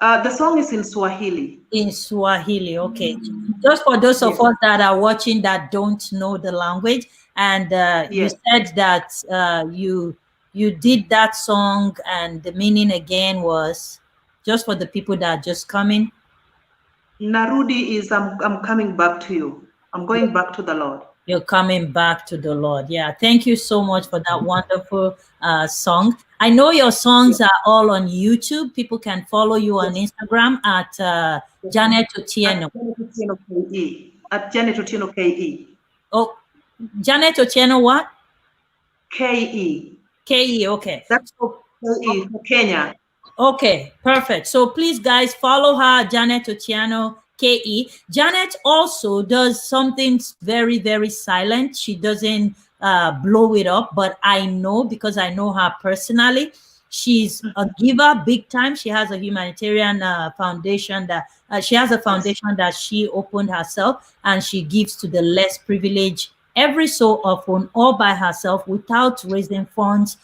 The song is in Swahili. In Swahili, okay. Just for those of Yes. us that are watching that don't know the language, and you Yes. said that you did that song, and the meaning again was just for the people that are just coming. Narudi is I'm coming back to you. I'm going back to the Lord. You're coming back to the Lord. Yeah, thank you so much for that wonderful song. I know your songs Yes. are all on YouTube. People can follow you on Yes. Instagram at Yes. Janet At Otieno. Janet Otieno KE. At Janet Otieno KE. Oh, Janet Otieno, what? KE. KE, okay. That's So, KE for Kenya. okay, perfect. So please, guys, follow her, Janet Otieno, KE. Janet also does something very, very silent. She doesn't blow it up, but I know because I know her personally. She's a giver big time. She has a humanitarian foundation that she has a Yes. foundation that she opened herself, and she gives to the less privileged every so often, all by herself without raising funds.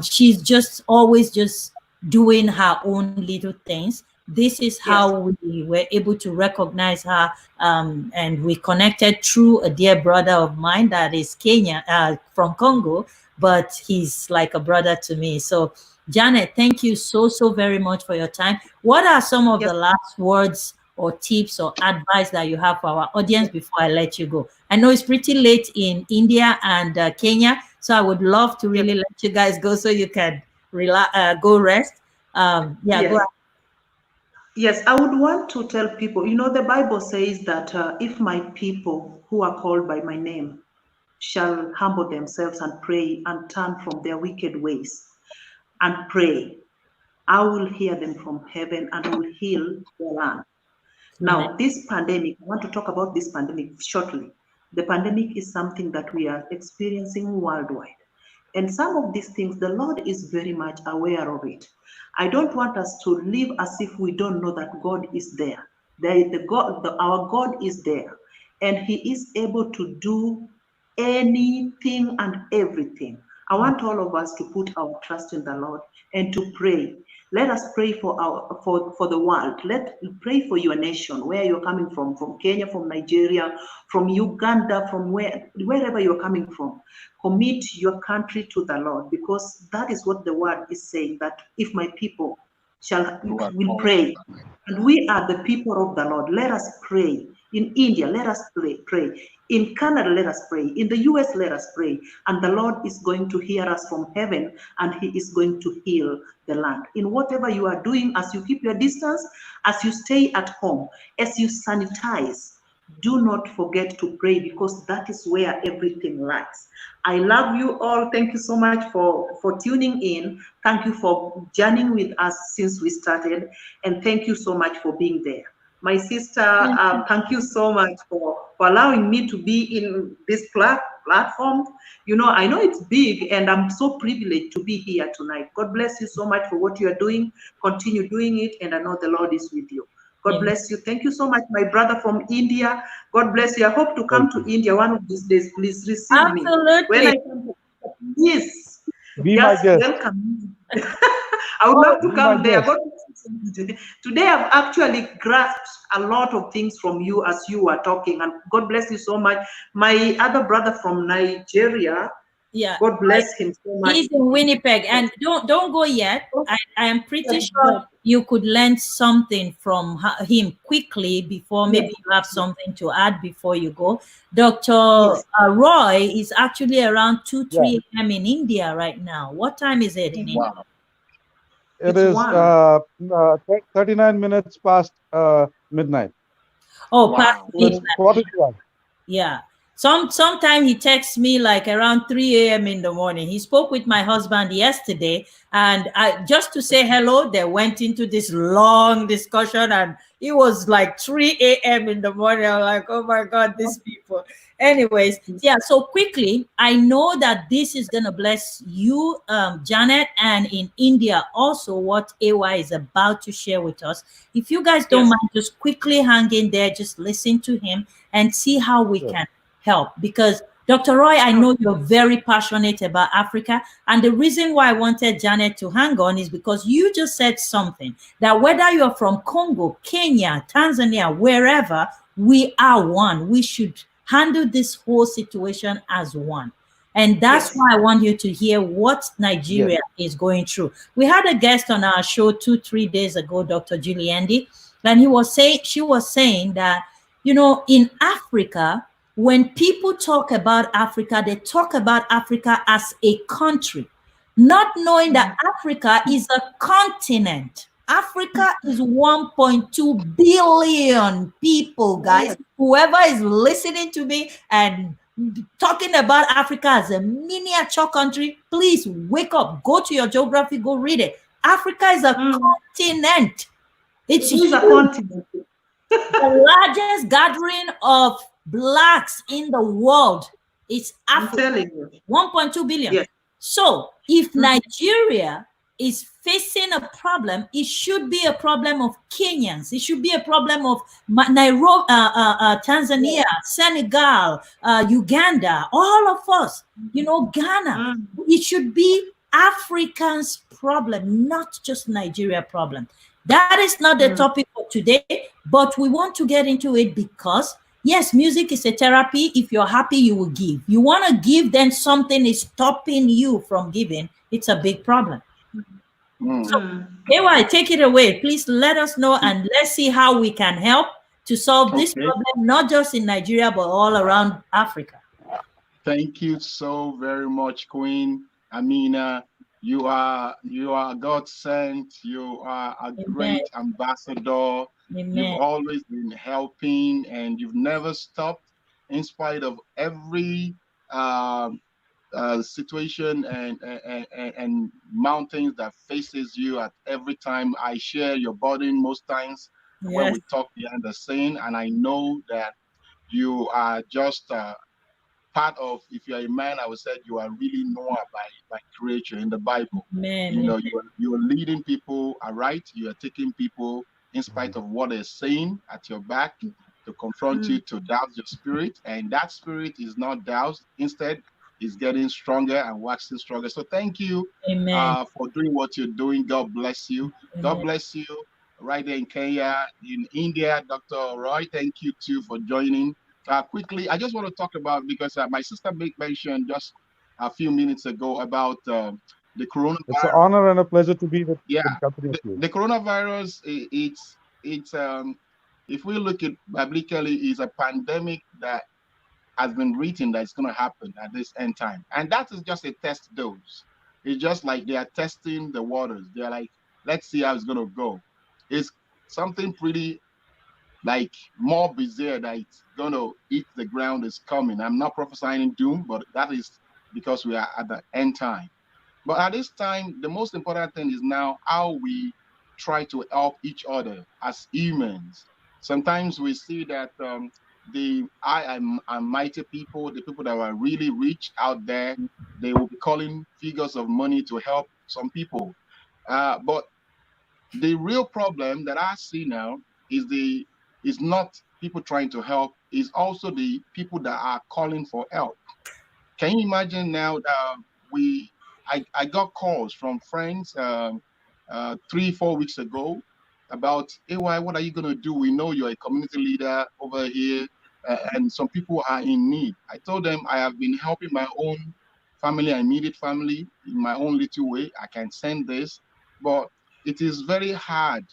She's just always just doing her own little things. This is Yes. how we were able to recognize her, and we connected through a dear brother of mine that is Kenya, from Congo, but he's like a brother to me. So, Janet, thank you so very much for your time. What are some of Yes. the last words or tips or advice that you have for our audience Yes. before I let you go? I know it's pretty late in India and Kenya, so I would love to Yes. really let you guys go so you can go rest. Yeah, go Yes. ahead. Yes, I would want to tell people, the Bible says that if my people who are called by my name shall humble themselves and pray and turn from their wicked ways and pray, I will hear them from heaven and will heal their land. Amen. Now, this pandemic, I want to talk about this pandemic shortly. The pandemic is something that we are experiencing worldwide. And some of these things, the Lord is very much aware of it. I don't want us to live as if we don't know that God is there. Our God is there, and He is able to do anything and everything. I want all of us to put our trust in the Lord and to pray. Let us pray for the world. Let pray for your nation, where you're coming from Kenya, from Nigeria, from Uganda, from wherever you're coming from. Commit your country to the Lord, because that is what the word is saying, that if my people who are will called. pray, and we are the people of the Lord. Let us pray. In India, let us pray. In Canada, let us pray. In the US, let us pray. And the Lord is going to hear us from heaven, and He is going to heal the land. In whatever you are doing, as you keep your distance, as you stay at home, as you sanitize, do not forget to pray, because that is where everything lies. I love you all. Thank you so much for tuning in. Thank you for journeying with us since we started. And thank you so much for being there. My sister, thank you so much for allowing me to be in this platform. I know it's big, and I'm so privileged to be here tonight. God bless you so much for what you are doing. Continue doing it, and I know the Lord is with you. God Amen. bless you. Thank you so much, my brother from India. God bless you. I hope to come Thank to you. India one of these days. Please receive me. When Absolutely. I come to please, Be my just guest. welcome me. I would Oh, love to Be my come there. guest. God bless you today. Today, I've actually grasped a lot of things from you as you were talking, and God bless you so much. My other brother from Nigeria, yeah. God bless him so much. He's in Winnipeg, Yes. and don't go yet. I am pretty Yes. sure you could learn something from him quickly before Yes. maybe you have something to add before you go. Dr. Yes. Roy is actually around 2 Yeah, 3 a.m. in India right now. What time is it in India? Mhm. Wow. it It's is one. 39 minutes past midnight. Oh, past Wow. So it's midnight. quarter to one. Yeah. Sometime he texts me like around 3 a.m. in the morning. He spoke with my husband yesterday, and I just to say hello, they went into this long discussion, and it was like 3 a.m. in the morning. I'm like, oh my God, these people. Anyways, yeah, so quickly, I know that this is gonna bless you, Janet, and in India also what AY is about to share with us. If you guys don't Yes. mind, just quickly hang in there, just listen to him and see how we Sure. can help, because Dr. Roy, I know you're very passionate about Africa. And the reason why I wanted Janet to hang on is because you just said something that whether you're from Congo, Kenya, Tanzania, wherever, we are one. We should handle this whole situation as one. And that's Yes. why I want you to hear what Yes. Nigeria is going through. We had a guest on our show 2, 3 days ago, Dr. Julie Andy, and she was saying that, in Africa, when people talk about Africa, they talk about Africa as a country, not knowing that Africa is a continent. Africa is 1.2 billion people, Oh, guys. yes. Whoever is listening to me and talking about Africa as a miniature country, please wake up, go to your geography, go read it. Africa is a continent. It's It is a huge, continent. the largest gathering of blacks in the world is I'm Africa, telling you. 1.2 billion. Yes. So if Mhm. Nigeria is facing a problem, it should be a problem of Kenyans. It should be a problem of Nairobi, Tanzania, Yes. Senegal, Uganda, all of us, Ghana. Mm. It should be Africans' problem, not just Nigeria problem. That is not the Mm. topic for today, but we want to get into it because, yes, music is a therapy. If you're happy, you will give. You want to give, then something is stopping you from giving. It's a big problem. So, Mm. AY, take it away. Please let us know and let's see how we can help to solve this Okay. problem, not just in Nigeria, but all around Africa. Thank you so very much, Queen Amina. You are God sent. You are a Amen. great ambassador. You've Amen. always been helping, and you've never stopped, in spite of every um, situation and mountains that faces you at every time. I share your burden most times when Yes. we talk behind the scene, and I know that you are just part of, if you're a man, I would say you are really Noah by creation in the Bible. Amen. You Amen. know, you're leading people aright. You are taking people in spite of what they're saying at your back to confront you, Mm. to doubt your spirit, and that spirit is not doubt. Instead, is getting stronger and waxing stronger. So thank you Amen. for doing what you're doing. God bless you. God Amen. bless you. Right there in Kenya, in India, Dr. Roy, thank you too for joining. Quickly, I just want to talk about, because my sister mentioned just a few minutes ago about the It's an coronavirus. honor and a pleasure to be Yeah, with the company of the, you. the coronavirus, it's if we look at biblically, is a pandemic that has been written that it's going to happen at this end time, and that is just a test dose. It's just like they are testing the waters. They're like, let's see how it's going to go. It's something pretty like more bizarre that it's gonna eat the ground is coming. I'm not prophesying doom, but that is because we are at the end time. But at this time, the most important thing is now how we try to help each other as humans. Sometimes we see that the I am mighty people, the people that are really rich out there, they will be calling figures of money to help some people. But the real problem that I see now is not people trying to help, is also the people that are calling for help. Can you imagine now that I got calls from friends 3 4 weeks ago about, hey, why, what are you going to do? We know you're a community leader over here, and some people are in need. I told them I have been helping my own family, immediate family, in my own little way. I can send this, but it is very hard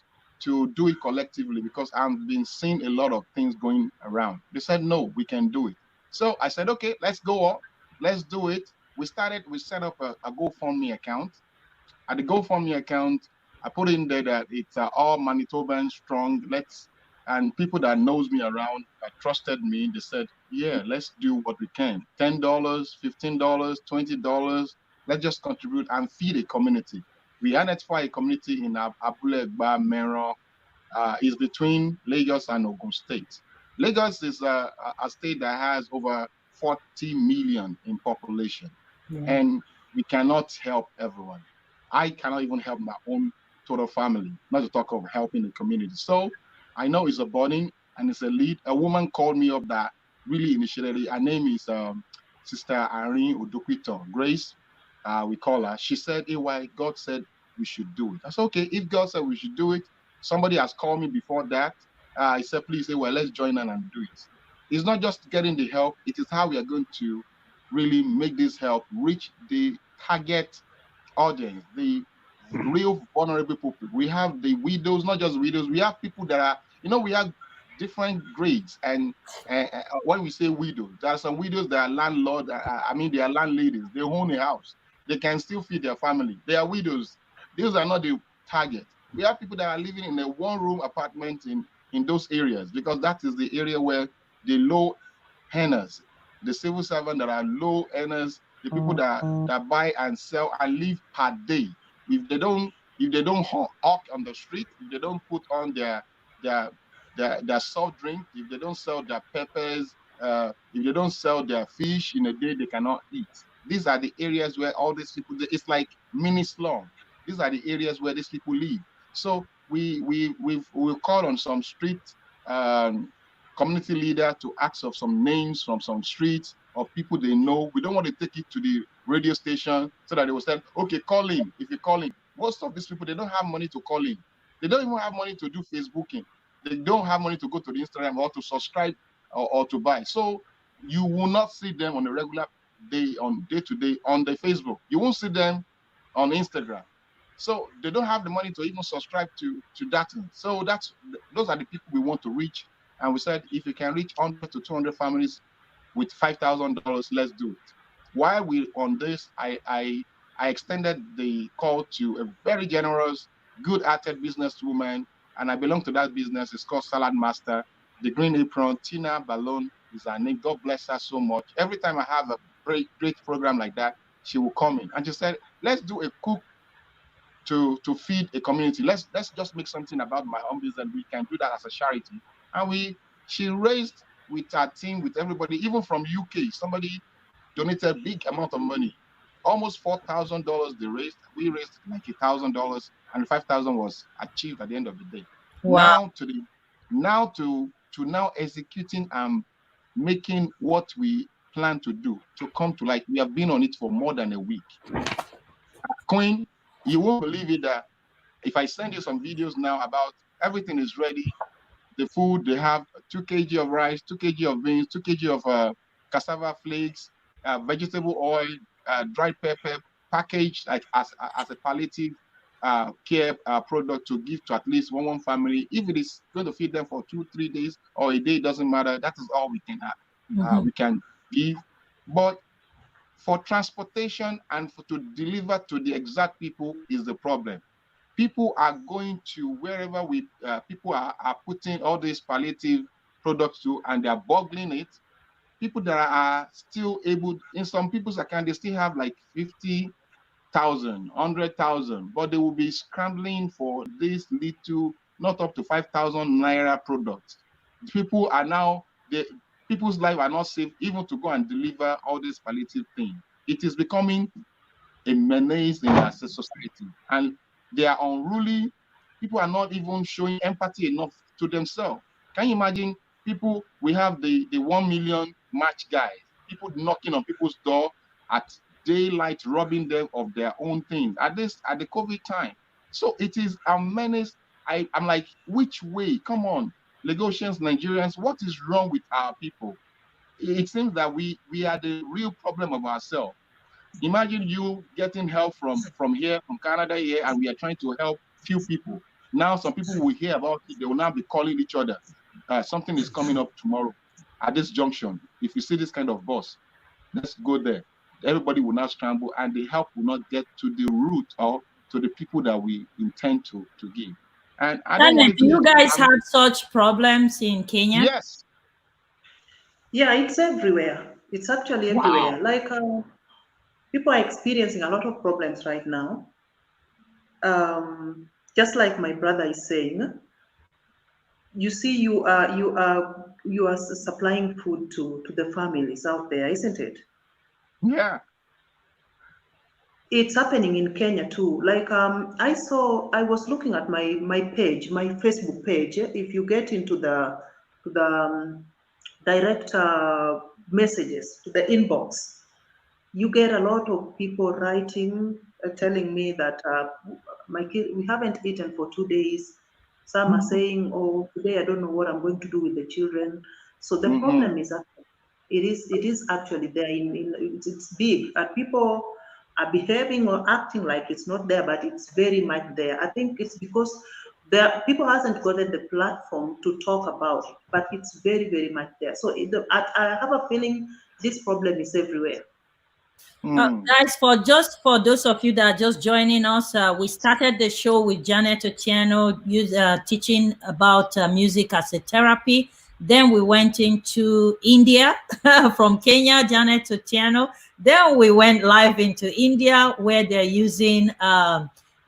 to do it collectively because I've been seeing a lot of things going around. They said, no, we can do it. So I said, okay, let's go on. Let's do it. We set up a GoFundMe account. At the GoFundMe account, I put in there that it's all Manitoban strong. And people that knows me around, that trusted me, they said, yeah, let's do what we can. $10, $15, $20. Let's just contribute and feed a community. We identify a community in Abule Egba, Mero, is between Lagos and Ogun State. Lagos is a state that has over 40 million in population, Yeah. and we cannot help everyone. I cannot even help my own total family, not to talk of helping the community. So I know it's a burden and it's a lead. A woman called me up that really initiated it. Her name is Sister Irene Udukwito, Grace, we call her. She said, "AY, God said we should do it." I said, "Okay, if God said we should do it, somebody has called me before that. I said, please, well, let's join in and do it." It's not just getting the help; it is how we are going to really make this help reach the target audience, the real vulnerable people. We have the widows, not just widows. We have people that are, we have different grades. And when we say widows, there are some widows that are landlord. I mean, they are landladies. They own a house. They can still feed their family. They are widows. Those are not the target. We have people that are living in a one-room apartment in those areas, because that is the area where the low earners, the civil servants that are low earners, the people that buy and sell and live per day. If they don't hawk on the street, if they don't put on their soft drink, if they don't sell their peppers, if they don't sell their fish in a day, they cannot eat. These are the areas where all these people, it's like mini slum. These are the areas where these people live. So we've called on some street um, community leader to ask of some names from some streets of people they know. We don't want to take it to the radio station so that they will say, okay, call in. If you call in, most of these people, they don't have money to call in. They don't even have money to do Facebooking. They don't have money to go to the Instagram or to subscribe or to buy. So you will not see them on a regular day to day on the Facebook. You won't see them on Instagram. So they don't have the money to even subscribe to that. So those are the people we want to reach. And we said, if you can reach 100 to 200 families with $5,000, let's do it. While we on this, I extended the call to a very generous, good-hearted businesswoman, and I belong to that business. It's called Salad Master. The Green Apron, Tina Balone is her name. God bless her so much. Every time I have a great program like that, she will come in and she said, "Let's do a cook to feed a community. Let's just make something about my own business. We can do that as a charity." And she raised with her team, with everybody, even from UK. Somebody donated big amount of money, almost $4,000 they raised. We raised like $1,000, and 5,000 was achieved at the end of the day. Wow. Now executing and making what we plan to do to come to light. We have been on it for more than a week. Queen, you won't believe it that if I send you some videos now about everything is ready, the food, they have 2 kg of rice, 2 kg of beans, 2 kg of cassava flakes, vegetable oil, dried pepper, packaged like as a palliative care product to give to at least one family. If it is going to feed them for 2-3 days or a day, it doesn't matter. That is all we can have. We can give. But for transportation and to deliver to the exact people is the problem. People are going to wherever people are putting all these palliative products to, and they're bottling it. People that are still able, in some people's account, they still have like 50,000, 100,000, but they will be scrambling for this little, not up to 5,000 naira products. People are now, people's lives are not safe even to go and deliver all these palliative things. It is becoming a menace in our society, and they are unruly. People are not even showing empathy enough to themselves. Can you imagine people? We have the 1 million match guys, people knocking on people's door at daylight, robbing them of their own things at the COVID time. So it is a menace. I'm like, which way? Come on, Lagosians, Nigerians, what is wrong with our people? It seems that we are the real problem of ourselves. Imagine you getting help from here, from Canada here, and we are trying to help few people. Now some people will hear about it, they will now be calling each other. Something is coming up tomorrow at this junction. If you see this kind of bus, let's go there. Everybody will now scramble, and the help will not get to the root or to the people that we intend to give. And I don't want Janet, it do to be. you guys have such problems in Kenya? Yes. Yeah, it's everywhere. It's actually everywhere. Wow. Like people are experiencing a lot of problems right now. Just like my brother is saying, you see, you are supplying food to the families out there, isn't it? Yeah. It's happening in Kenya too. Like I was looking at my page, my Facebook page. If you get into the direct messages to the inbox, you get a lot of people writing, telling me that my kid, we haven't eaten for 2 days. Some are saying, "Oh, today I don't know what I'm going to do with the children." So the Mm-hmm. problem is that it is actually there. It's big, and people are behaving or acting like it's not there, but it's very much there. I think it's because there people hasn't gotten the platform to talk about it, but it's very very much there. So I have a feeling this problem is everywhere. Mm. Guys, for those of you that are just joining us, we started the show with Janet Otieno teaching about music as a therapy. Then we went into India from Kenya, Janet Otieno. Then we went live into India where they're using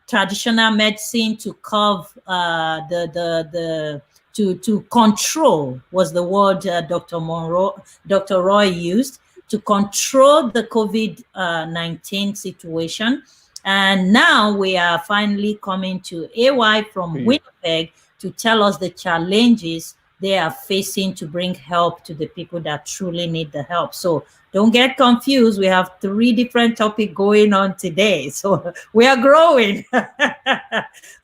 traditional medicine to curb the to control was the word Dr. Roy used to control the COVID-19 situation. And now we are finally coming to AY from To you. Winnipeg to tell us the challenges they are facing to bring help to the people that truly need the help. So don't get confused. We have 3 different topics going on today. So we are growing.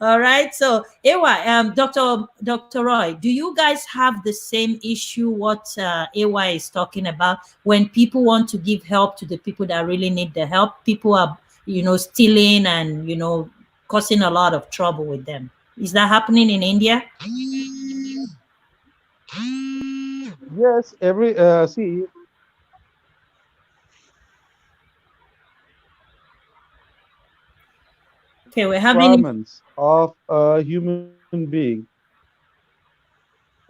All right. So AY, Dr. Roy, do you guys have the same issue what AY is talking about when people want to give help to the people that really need the help? People are, stealing and, causing a lot of trouble with them. Is that happening in India? Yes, every see Okay, we're having requirements of a human being.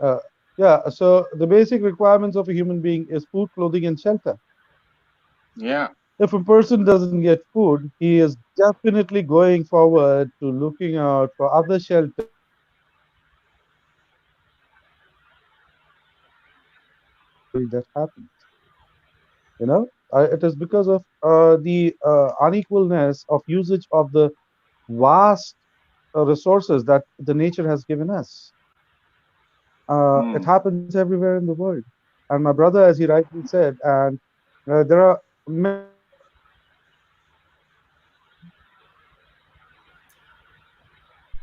Uh, yeah, so the basic requirements of a human being is food, clothing, and shelter. Yeah. If a person doesn't get food, he is definitely going forward to looking out for other shelters and that happens. It is because of the unequalness of usage of the vast resources that the nature has given us. It Mm. happens everywhere in the world. And my brother, as he rightly said, and there are many resources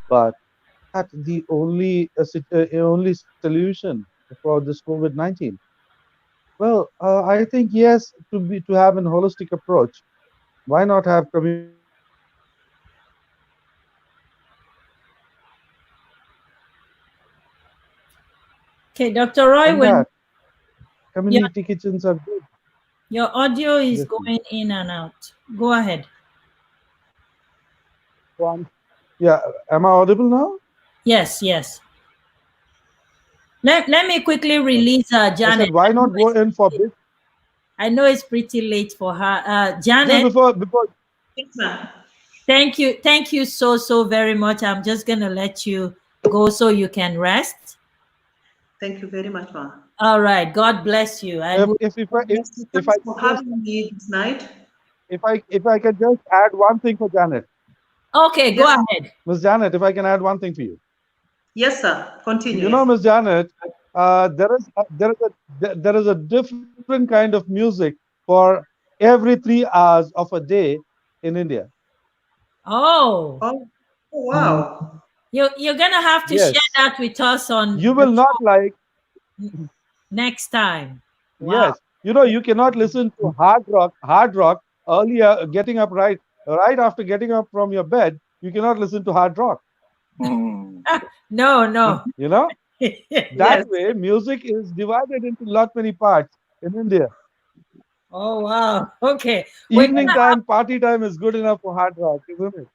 but that the only solution for this COVID-19? Well, I think yes, to have an holistic approach. Why not have community kitchens in every okay, Dr. Roy, in when that community kitchens are good. your audio is Yes, please. going in and out. Go ahead. One. Yeah, am I audible now? Yes, yes. Let me quickly Okay. release I Janet. said, why not go in for big? I know it's pretty late for her. Just Janet, before. Yes, ma'am. thank you so very much. I'm just gonna let you go so you can rest. Thank you very much, ma'am. All right. God bless you. And If I Thanks for can just having me this night. if I can just add one thing for Janet, okay, go Yes, ahead. Miss Janet, if I can add one thing for you. yes, sir. Continue. You Yes. know, Miss Janet, there is a different kind of music for every 3 hours of a day in India. Oh, Oh, oh, wow. you're gonna have to share Yes, that with us on you the will not show like. next time. Wow. Yes, you cannot listen to hard rock earlier, getting up right after getting up from your bed. You cannot listen to hard rock. Mm. No, no. You know that Yes. way, music is divided into lot many parts in India. Oh wow. Okay. We're Evening gonna time, party time is good enough for hard rock, isn't it?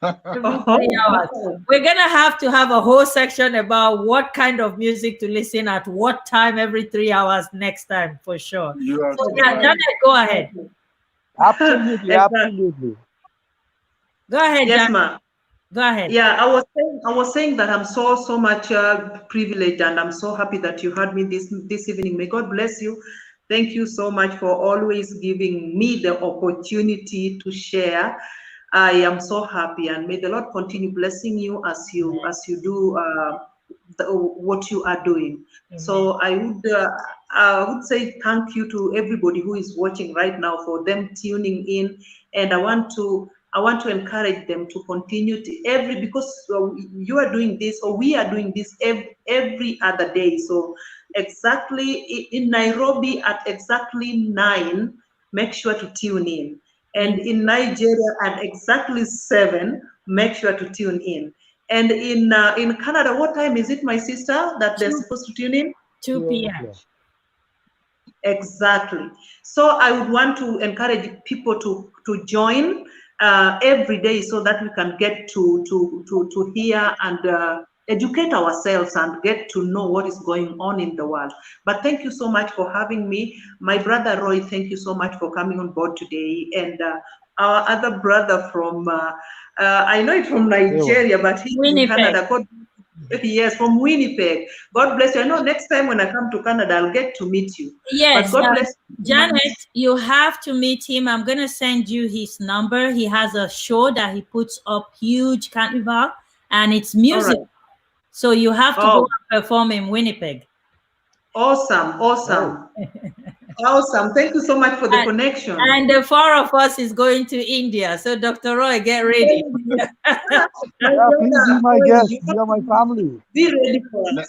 every three Oh, hours. wow. We're gonna have to have a whole section about what kind of music to listen at what time every 3 hours next time for sure. You are So so yeah, right. Janet, go ahead. Exactly. Absolutely, Exactly. absolutely. Go ahead, Yes, Janet. ma'am. Go ahead. Yeah, I was saying that I'm so much privileged, and I'm so happy that you had me this evening. May God bless you. Thank you so much for always giving me the opportunity to share. I am so happy, and may the Lord continue blessing you as you do what you are doing. Amen. So I would say thank you to everybody who is watching right now for them tuning in, and I want to encourage them to continue to because you are doing this, or we are doing this every other day. So exactly in Nairobi at exactly 9, make sure to tune in. And in Nigeria at exactly 7, make sure to tune in. And in Canada, what time is it, my sister, that they're 2, supposed to tune in? 2 p.m. Exactly. So I would want to encourage people to join every day, so that we can get to hear and educate ourselves and get to know what is going on in the world. But thank you so much for having me, my brother Roy. Thank you so much for coming on board today, and our other brother from I know it's from Nigeria, but he's in Winnipeg. Canada. Yes, from Winnipeg. God bless you. I know next time when I come to Canada, I'll get to meet you. Yes, But God bless you. Janet, you have to meet him. I'm going to send you his number. He has a show that he puts up, huge carnival, and it's music. All right. So you have to go Oh, and perform in Winnipeg. awesome, awesome. Awesome. Thank you so much for the connection. And the 4 of us is going to India. So Dr. Roy, get ready. Yeah, please be my guest. You are my family. Be ready for us.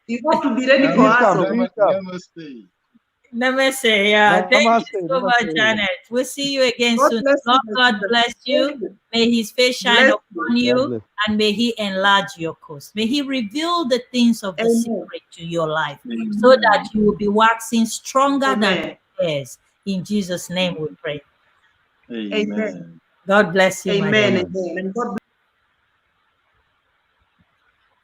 You have to be ready for Please us. come, please come. Namaste. Namaste. Yeah. Thank Namaste, you so much, namaste. Janet. We'll see you again God soon. bless you. God bless you. May his face shine Bless upon you. you, bless. and may he enlarge your coast. May he reveal the things of the Amen. secret to your life, so that you will be waxing stronger than Amen. theirs. In Jesus' name we pray. Amen. God bless you, my Amen. dear. Amen. And God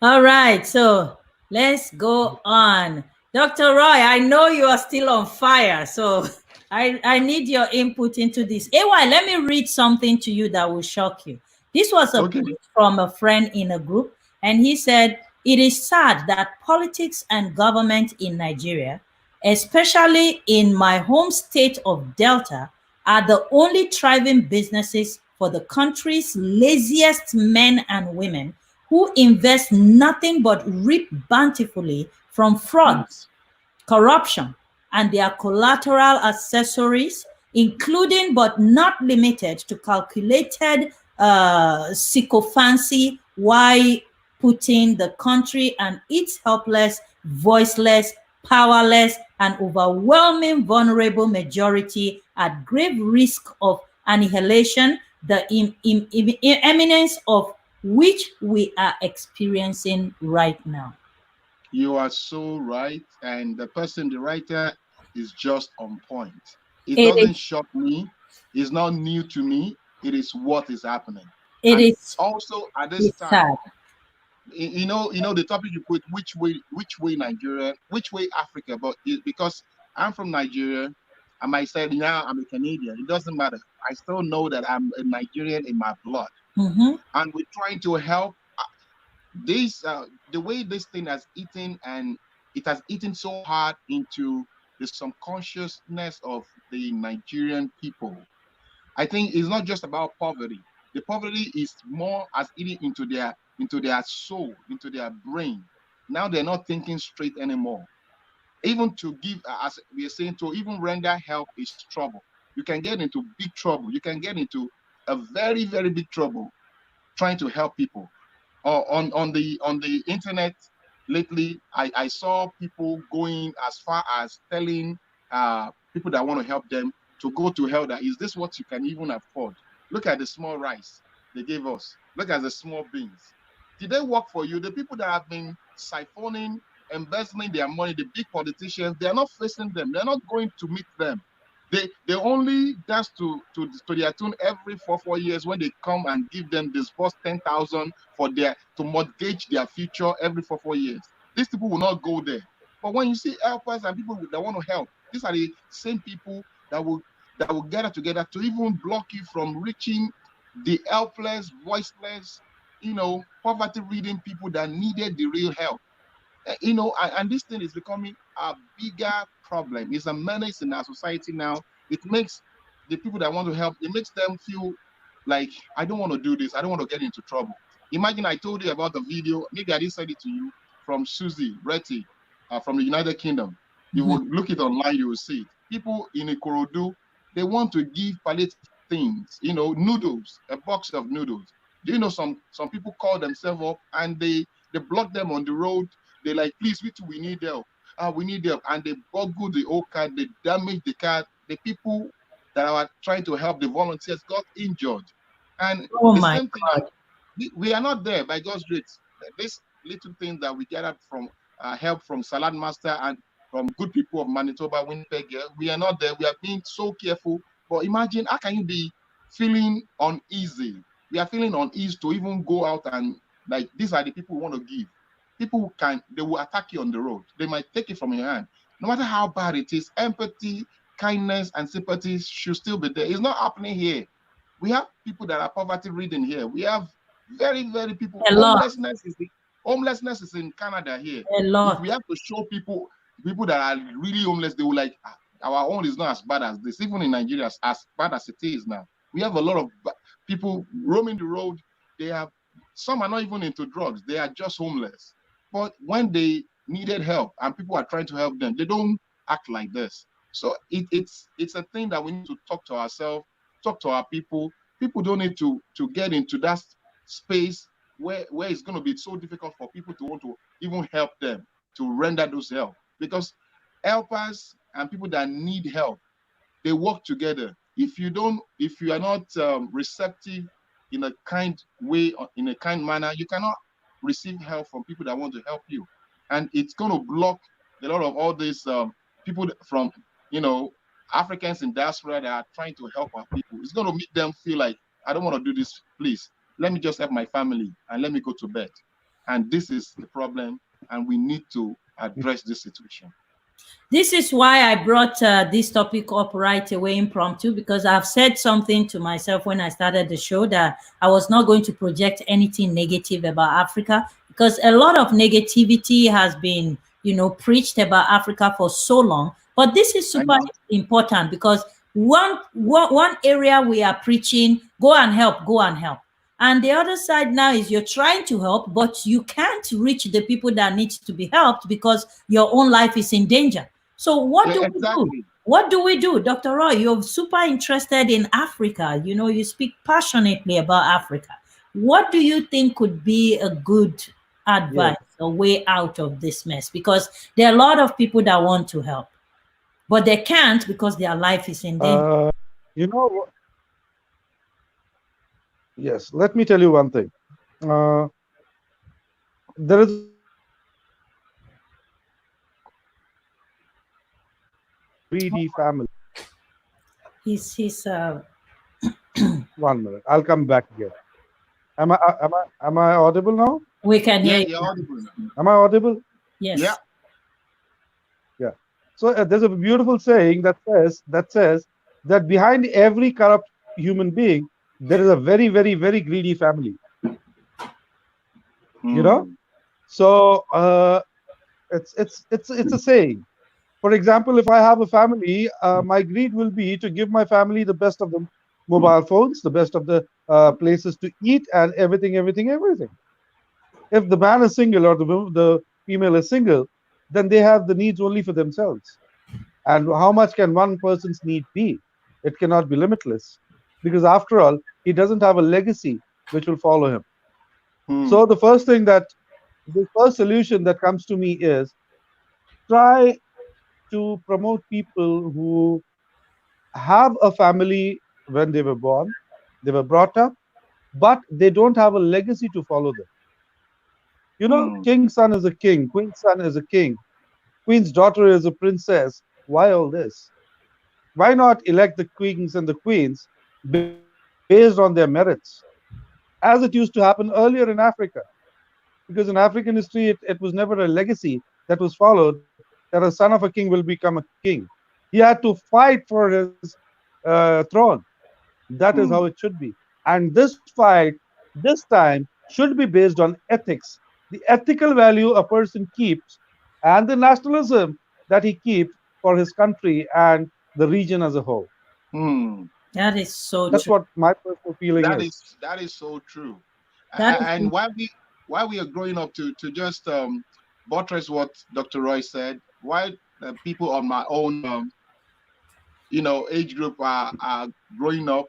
All right, so let's go on. Dr. Roy, I know you are still on fire, so I need your input into this. AY, let me read something to you that will shock you. This was a post from a friend in a group, and he said, "It is sad that politics and government in Nigeria, especially in my home state of Delta, are the only thriving businesses for the country's laziest men and women who invest nothing but reap bountifully from frauds, corruption, and their collateral accessories, including but not limited to calculated sycophancy, while putting the country and its helpless, voiceless, powerless, and overwhelming vulnerable majority at grave risk of annihilation, the imminence of which we are experiencing right now." You are so right. And the writer is just on point. It It doesn't is, shock me. It's not new to me. It is what is happening. it And is also at this it's sad. time, the topic you put, which way Nigeria, which way Africa, but because I'm from Nigeria, I might say now I'm a Canadian. It doesn't matter. I still know that I'm a Nigerian in my blood. And we're trying to help this the way this thing has eaten, and it has eaten so hard into the subconsciousness of the Nigerian people. I think it's not just about poverty. The poverty is more as eating into their soul, into their brain. Now they're not thinking straight anymore. Even to give, as we are saying, to even render help is trouble. You can get into big trouble. You can get into a very, very big trouble trying to help people. Or on the internet lately, I saw people going as far as telling people that want to help them to go to hell. That is this what you can even afford? Look at the small rice they gave us. Look at the small beans. Did they work for you? The people that have been siphoning, embezzling their money, the big politicians, they are not facing them. They're not going to meet them. They only dance to their tune every 4 years when they come and give them disburse 10,000 for to mortgage their future every 4 years. These people will not go there. But when you see helpers and people that want to help, these are the same people that will gather together to even block you from reaching the helpless, voiceless, poverty-ridden people that needed the real help. And this thing is becoming a bigger problem. It's a menace in our society now. It makes the people that want to help, it makes them feel like, I don't want to do this. I don't want to get into trouble. Imagine I told you about the video. Maybe I didn't send it to you. from Susie Retty from the United Kingdom. You Mhm. will look it online, you will see it. People in Ikorodu, they want to give palliative things, noodles, a box of noodles. Do you know some people call themselves up and they block them on the road. They like, please, we need help. We need help. And they boggle the old car, they damage the car. The people that are trying to help the volunteers got injured. And Oh the my same thing, God. we are not there by God's grace. This little thing that we gathered from help from Salad Master and from good people of Manitoba, Winnipeg, we are not there. We are being so careful. But imagine, how can you be feeling uneasy? We are feeling uneasy to even go out and, like, these are the people who want to give. People who they will attack you on the road. They might take it from your hand. No matter how bad it is, empathy, kindness, and sympathy should still be there. It's not happening here. We have people that are poverty ridden here. We have very people. A lot. Homelessness is in Canada here. A If we lot. have to show people that are really homeless, they will like, our own is not as bad as this. Even in Nigeria, as bad as it is now. We have a lot of people roaming the road. They have some are not even into drugs. They are just homeless. But when they needed help and people are trying to help them, they don't act like this. So it's a thing that we need to talk to ourselves, talk to our people. People don't need to get into that space where it's going to be so difficult for people to want to even help them, to render those help, because helpers and people that need help, they work together. If you are not receptive in a kind way or in a kind manner, you cannot receive help from people that want to help you, and it's going to block a lot of all these people from you know Africans in diaspora that are trying to help our people. It's going to make them feel like, I don't want to do this. Please, let me just help my family and let me go to bed. And this is the problem, and we need to address this situation. This is why I brought this topic up right away, impromptu, because I've said something to myself when I started the show that I was not going to project anything negative about Africa, because a lot of negativity has been, preached about Africa for so long. But this is I super know. important because one area we are preaching, go and help, go and help. And the other side now is you're trying to help, but you can't reach the people that need to be helped because your own life is in danger. So what Yeah, do we do? exactly. What do we do? Dr. Roy, you're super interested in Africa. You speak passionately about Africa. What do you think could be a good advice, Yes. a way out of this mess? Because there are a lot of people that want to help, but they can't because their life is in danger. Uh, you know, yes. Let me tell you one thing. Uh, there is a beautiful saying that says greedy family. He's 1 minute. I'll come back again. Am I audible now? We can hear Yeah, you you're now. audible now. Am I audible? Yeah. Yes. Yeah. So there's a beautiful saying that says that behind every corrupt human being there is a very very greedy family. You know. Hmm. So it's a saying. For example, if I have a family, my greed will be to give my family the best of the mobile phones, the best of the places to eat, and everything. If the man is single or the female is single, then they have the needs only for themselves. And how much can one person's need be? It cannot be limitless, because after all, he doesn't have a legacy which will follow him. So Hmm. the first solution that comes to me is try to promote people who have a family when they were born, they were brought up, but they don't have a legacy to follow them. You know, Hmm. king's son is a king, queen's son is a king, queen's daughter is a princess. Why all this? Why not elect the kings and the queens based on their merits, as it used to happen earlier in Africa? Because in African history, it was never a legacy that was followed, that a son of a king will become a king. He had to fight for his throne. That is how it Hmm. should be. And this fight, this time, should be based on ethics, the ethical value a person keeps, and the nationalism that he keeps for his country and the region as a whole. Hmm. That is so That's true. what my personal feeling That is. is so true. That And is while we are growing up to just buttress what Dr. Roy said. Why people on my own, age group are growing up,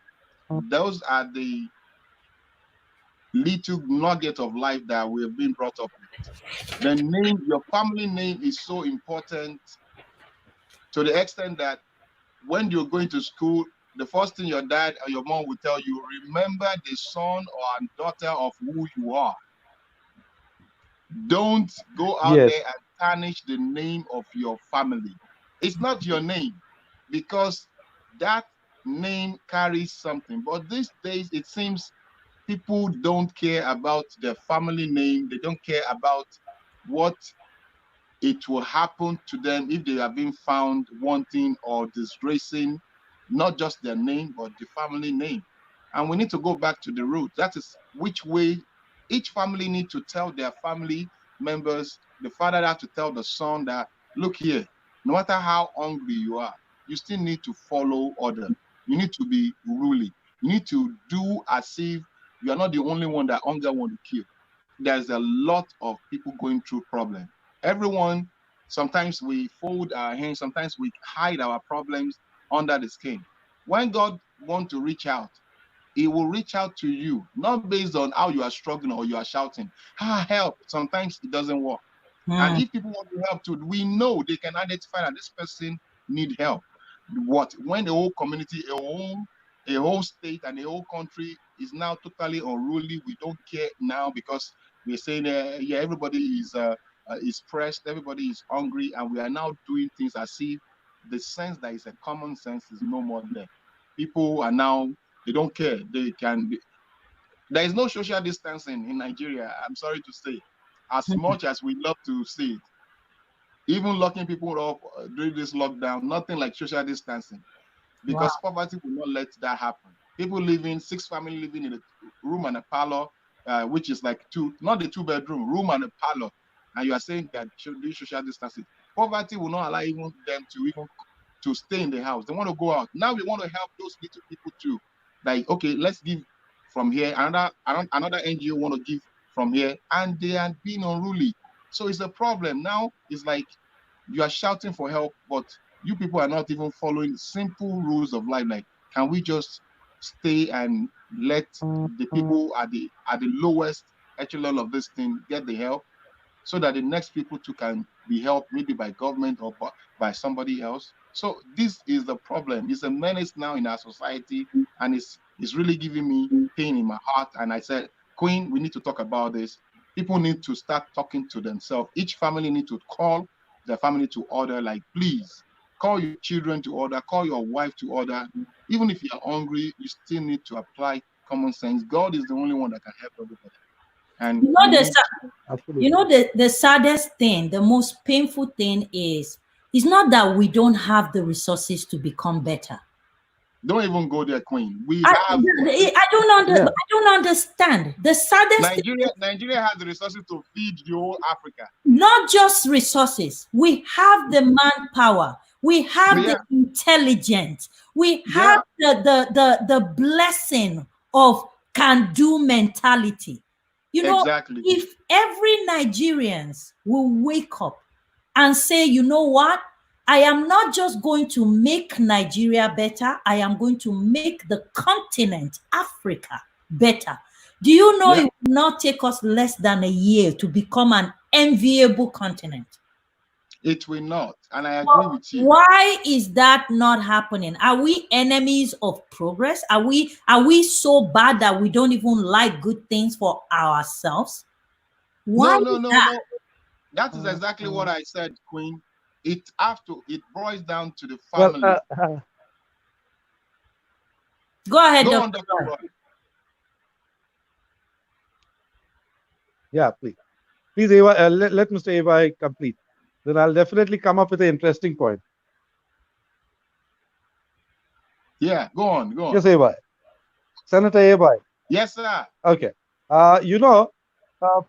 those are the little nugget of life that we have been brought up with. The name, your family name is so important to the extent that when you're going to school, the first thing your dad or your mom will tell you, remember the son or daughter of who you are. Don't go out Yes. there and tarnish the name of your family. It's not your name because that name carries something. But these days, it seems people don't care about their family name. They don't care about what it will happen to them if they are being found wanting or disgracing not just their name, but the family name. And we need to go back to the root. That is which way each family need to tell their family members. The father has to tell the son that, look here, no matter how hungry you are, you still need to follow order. You need to be ruling. You need to do as if you are not the only one that hunger want to kill. There's a lot of people going through problems. Everyone, sometimes we fold our hands, sometimes we hide our problems under the skin. When God wants to reach out, he will reach out to you, not based on how you are struggling or you are shouting, help. Sometimes it doesn't work. And Hmm. if people want to help too, we know they can identify that this person need help. What when the whole community, a whole state, and a whole country is now totally unruly, we don't care now because we're saying, yeah, everybody is pressed, everybody is hungry, and we are now doing things as if the sense that is a common sense is no more there. People are now they don't care. They can. There is no social distancing in Nigeria. I'm sorry to say, as much as we love to see it, even locking people up during this lockdown, nothing like social distancing Wow. because poverty will not let that happen. People living, six family living in a room and a parlor, which is like two, not the two-bedroom, room and a parlor, and you are saying that should do social distancing. Poverty will not allow even them to even to stay in the house. They want to go out. Now we want to help those little people too. Like, okay, let's give from here. Another NGO want to give from here, and they are being unruly. So it's a problem. Now it's like you are shouting for help, but you people are not even following simple rules of life. Like, can we just stay and let the people at the lowest echelon of this thing get the help? So that the next people too can be helped, maybe by government or by somebody else. So this is the problem. It's a menace now in our society, and it's really giving me pain in my heart. And I said, Queen, we need to talk about this. People need to start talking to themselves. Each family need to call their family to order. Like, please call your children to order, call your wife to order. Even if you're hungry, you still need to apply common sense. God is the only one that can help everybody, and You know we the need. sa- you Absolutely. know the saddest thing, the most painful thing is it's not that we don't have the resources to become better. Don't even go there, Queen. We I, have Yeah. I don't understand. The saddest thing, Nigeria has the resources to feed the whole Africa. not just resources. We have the manpower. We have the Yeah, intelligence. We have yeah, the blessing of can do mentality. You know, exactly. if every Nigerians will wake up and say, you know what? I am not just going to make Nigeria better, I am going to make the continent, Africa, better. Do you know it Yeah, will not take us less than a year to become an enviable continent? it will not. And I agree So with you. why is that not happening? Are we enemies of progress? Are we so bad that we don't even like good things for ourselves? Why No, is no, no, that? no. That is exactly what I said, Queen. It boils down to the Well, family. Go ahead, Go Dr. on, Dr. Roy. Roy. yeah, please. Please, Eva, let Mr. Eva complete. Then I'll definitely come up with an interesting point. Yeah, go on, go on. Yes, Eva. Senator Eva. Yes, sir. Okay. Uh, you know, uh,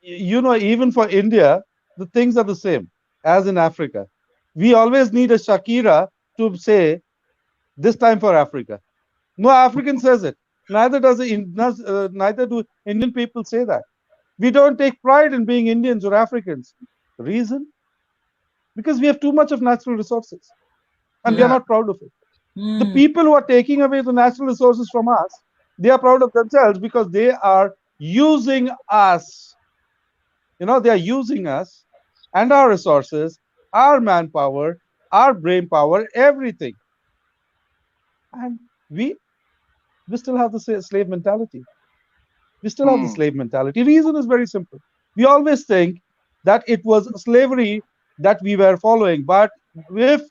even for India, the things are the same as in Africa. We always need a Shakira to say this time for Africa. No African says it. Neither do Indian people say that. We don't take pride in being Indians or Africans. Reason? Because we have too much of natural resources and we are Yeah. not proud of it. The Mm. people who are taking away the natural resources from us, they are proud of themselves because they are using us. They are using us and our resources, our manpower, our brain power, everything. And we still have the slave mentality. We still have the Hmm. slave mentality. Reason is very simple. We always think that it was slavery that we were following. But if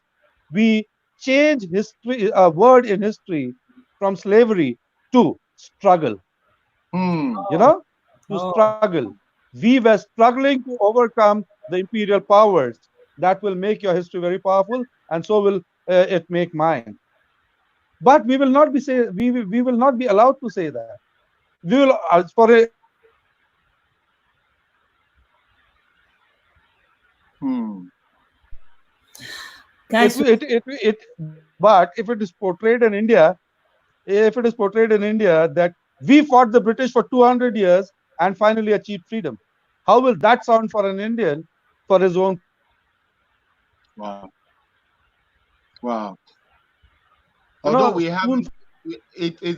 we change history, a word in history from slavery to struggle, Hmm. you Oh, know, to oh. struggle, we were struggling to overcome the imperial powers. That will make your history very powerful, and so will it make mine. But we will not be say we will not be allowed to say that. We will, for example, if it is portrayed in India, Hmm. Guys, but if it is portrayed in India that we fought the British for 200 years and finally achieved freedom, how will that sound for an Indian for his own country? Wow. Wow. Although Spoon. we haven't,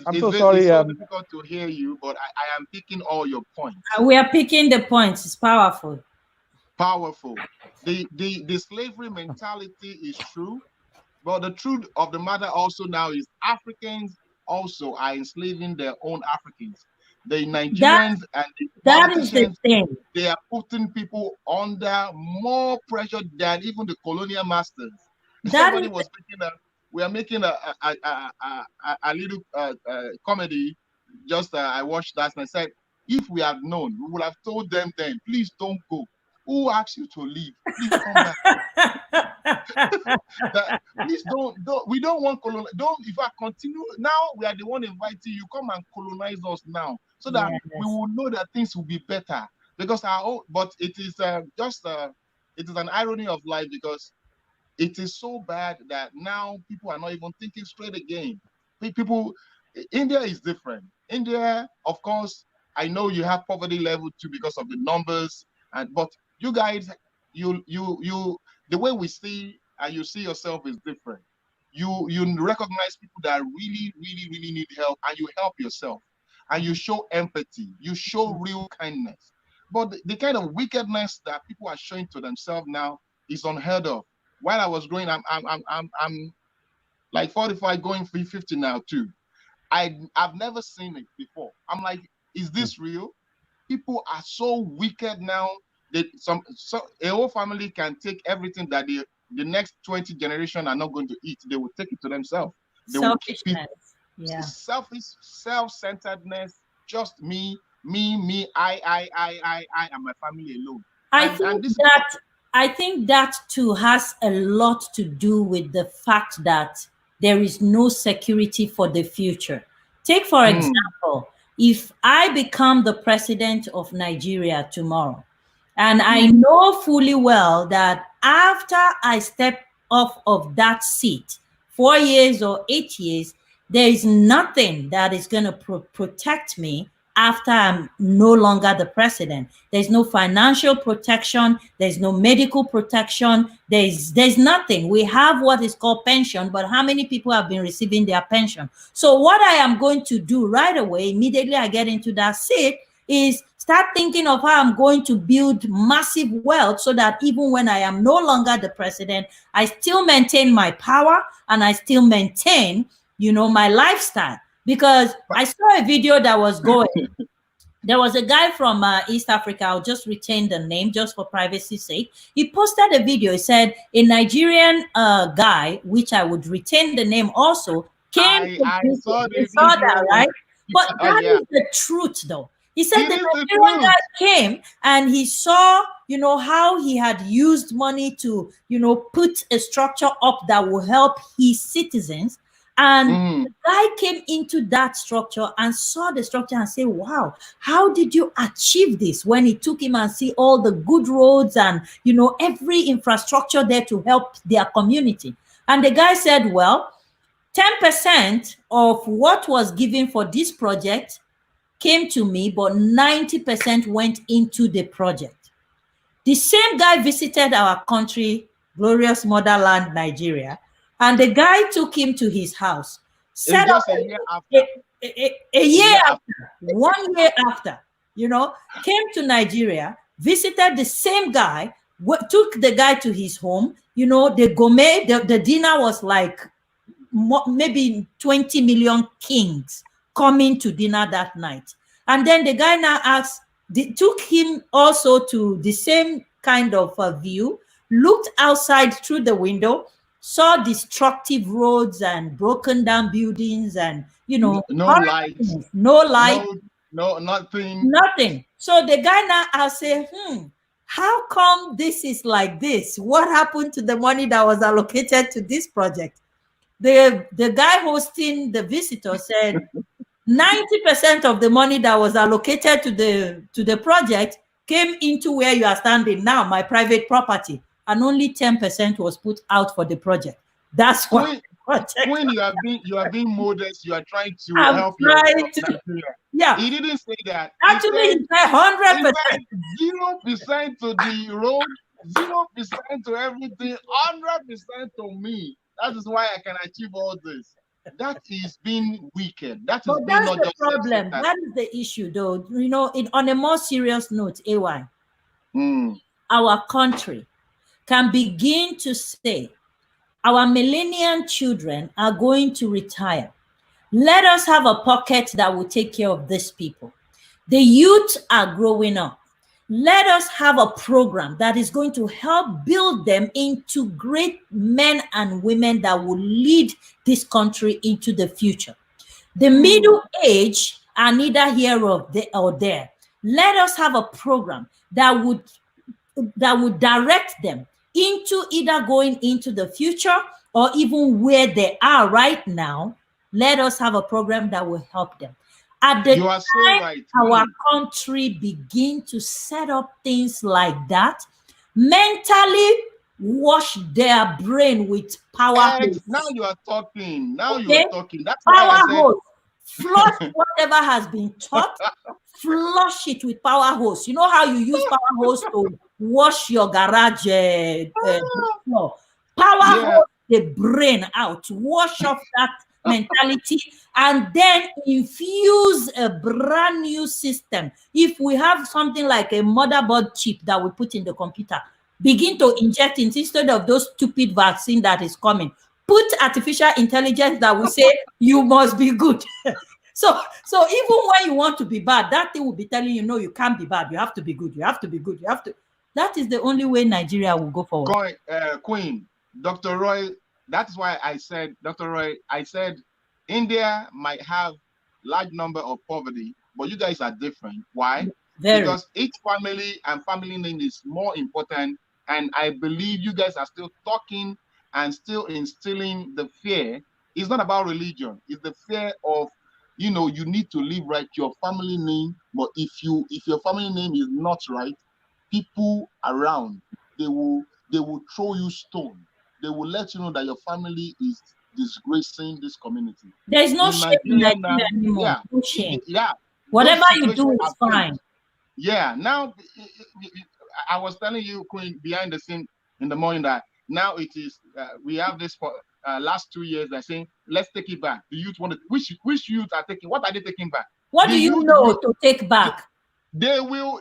I'm so sorry. it's so difficult to hear you, but I am picking all your points. we are picking the points. It's powerful. Powerful. The slavery mentality is true, but the truth of the matter also now is Africans also are enslaving their own Africans. The That Nigerians and the that is the politicians, thing. they are putting people under more pressure than even the colonial masters. That Somebody is was making a, we are making a little comedy. Just I watched that and I said, if we had known, we would have told them then, please don't go. Who asked you to leave? Please come back. That please don't we don't want colonize, don't, if I continue now, we are the one inviting you, come and colonize us now so that we yes. will know that things will be better, because our own, but it is just it is an irony of life, because it is so bad that now people are not even thinking straight again. People, India is different. India, of course, I know you have poverty level too because of the numbers, and but you guys, you, the way we see and you see yourself is different. You recognize people that really need help, and you help yourself, and you show empathy, you show real kindness. But the kind of wickedness that people are showing to themselves now is unheard of. While I was growing, I'm like 45 going 50 now too. I've never seen it before. I'm like, is this real? People are so wicked now that a whole family can take everything that the next 20 generation are not going to eat. They will take it to themselves. They will keep it. Selfishness. Yeah. Selfish, self-centeredness, just me, and my family alone. I And think this is what. that I think that too has a lot to do with the fact that there is no security for the future. Take for Hmm, example, if I become the president of Nigeria tomorrow, and I hmm, know fully well that after I step off of that seat, 4 years or 8 years, there is nothing that is going to protect me after I'm no longer the president. There's no financial protection. There's no medical protection. There's nothing. We have what is called pension, but how many people have been receiving their pension? So what I am going to do right away, immediately I get into that seat, is start thinking of how I'm going to build massive wealth so that even when I am no longer the president, I still maintain my power and I still maintain, my lifestyle. Because I saw a video that was going, there was a guy from East Africa. I'll just retain the name just for privacy's sake. He posted a video. He said a Nigerian guy, which I would retain the name also, came to I visit. saw You the saw that, video. right? But that Yeah, is the truth, though. He said it the is the Nigerian truth. guy came and he saw, how he had used money to, put a structure up that will help his citizens. And Mm, the guy came into that structure and saw the structure and said, wow, how did you achieve this? When he took him and see all the good roads and, every infrastructure there to help their community. And the guy said, well, 10% of what was given for this project came to me, but 90% went into the project. The same guy visited our country, glorious motherland, Nigeria, and the guy took him to his house, It's set up just a year after. a A year year after. after, 1 year after, came to Nigeria, visited the same guy, took the guy to his home. The gourmet, the dinner was like maybe 20 million kings coming to dinner that night. And then the guy now asked, took him also to the same kind of view, looked outside through the window, saw destructive roads and broken down buildings and, No horrible lights, things. No light, no nothing. nothing. So the guy now asked, how come this is like this? What happened to the money that was allocated to this project? The guy hosting the visitor said 90% of the money that was allocated to the project came into where you are standing now, my private property, and only 10% was put out for the project. That's why. Queen, you have been modest. You are trying to I'm help your trying to. Nigeria. Yeah. He didn't say that. Actually, he said 100%. 0% to the road, 0% to everything, 100% to me. That is why I can achieve all this. That is being wicked. That is But being that's not the just problem. self-centered. That is the issue, though. On a more serious note, AY, Mm. our country can begin to say, our millennial children are going to retire. Let us have a pocket that will take care of these people. The youth are growing up. Let us have a program that is going to help build them into great men and women that will lead this country into the future. The middle age are neither here or there. Let us have a program that would direct them into either going into the future or even where they are right now. Let us have a program that will help them. At the You are so time right. our country begin to set up things like that, mentally wash their brain with power hose. Now you are talking. Now you are Okay? talking. That's why I Power said hose. Flush whatever has been taught, flush it with power hose. You know how you use power hose to wash your garage floor? Power yeah. hose the brain out, wash off that mentality, and then infuse a brand new system. If we have something like a motherboard chip that we put in the computer, begin to inject it instead of those stupid vaccine that is coming. Put artificial intelligence that will say you must be good. So even when you want to be bad, that thing will be telling you, no, you can't be bad. You have to be good. You have to be good. You have to. That is the only way Nigeria will go forward. Queen, Dr. Roy, that's why I said, Dr. Roy, I said India might have large number of poverty, but you guys are different. Why? Very. Because each family and family name is more important. And I believe you guys are still talking and still instilling the fear. It's not about religion. It's the fear of, you need to live right, your family name. But if your family name is not right, people around, they will throw you stone. They will let you know that your family is disgracing this community. There is no In shame in Nigeria now, Nigeria anymore. yeah, No shame. yeah, Whatever those you situations do have is changed. fine. Yeah, now I was telling you, Queen, behind the scene in the morning that now it is we have this for last 2 years. They're saying let's take it back. The youth want to, which youth are taking? What are they taking back? What The do you youth know will, to take back? they will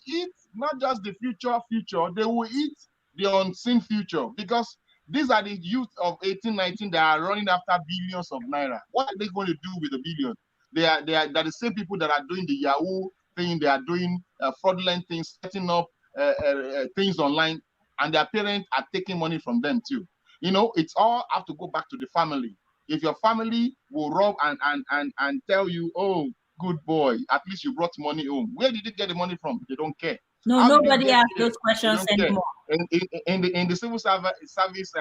eat not just the future. They will eat the unseen future, because these are the youth of 18, 19 that are running after billions of naira. What are they going to do with the billion? They're the same people that are doing the Yahoo thing. They are doing fraudulent things, setting up things online, and their parents are taking money from them too. It's all have to go back to the family. If your family will rob and tell you, oh, good boy, at least you brought money home. Where did you get the money from? They don't care. No, How did you nobody get asks there? those They questions don't care. anymore. In the civil service,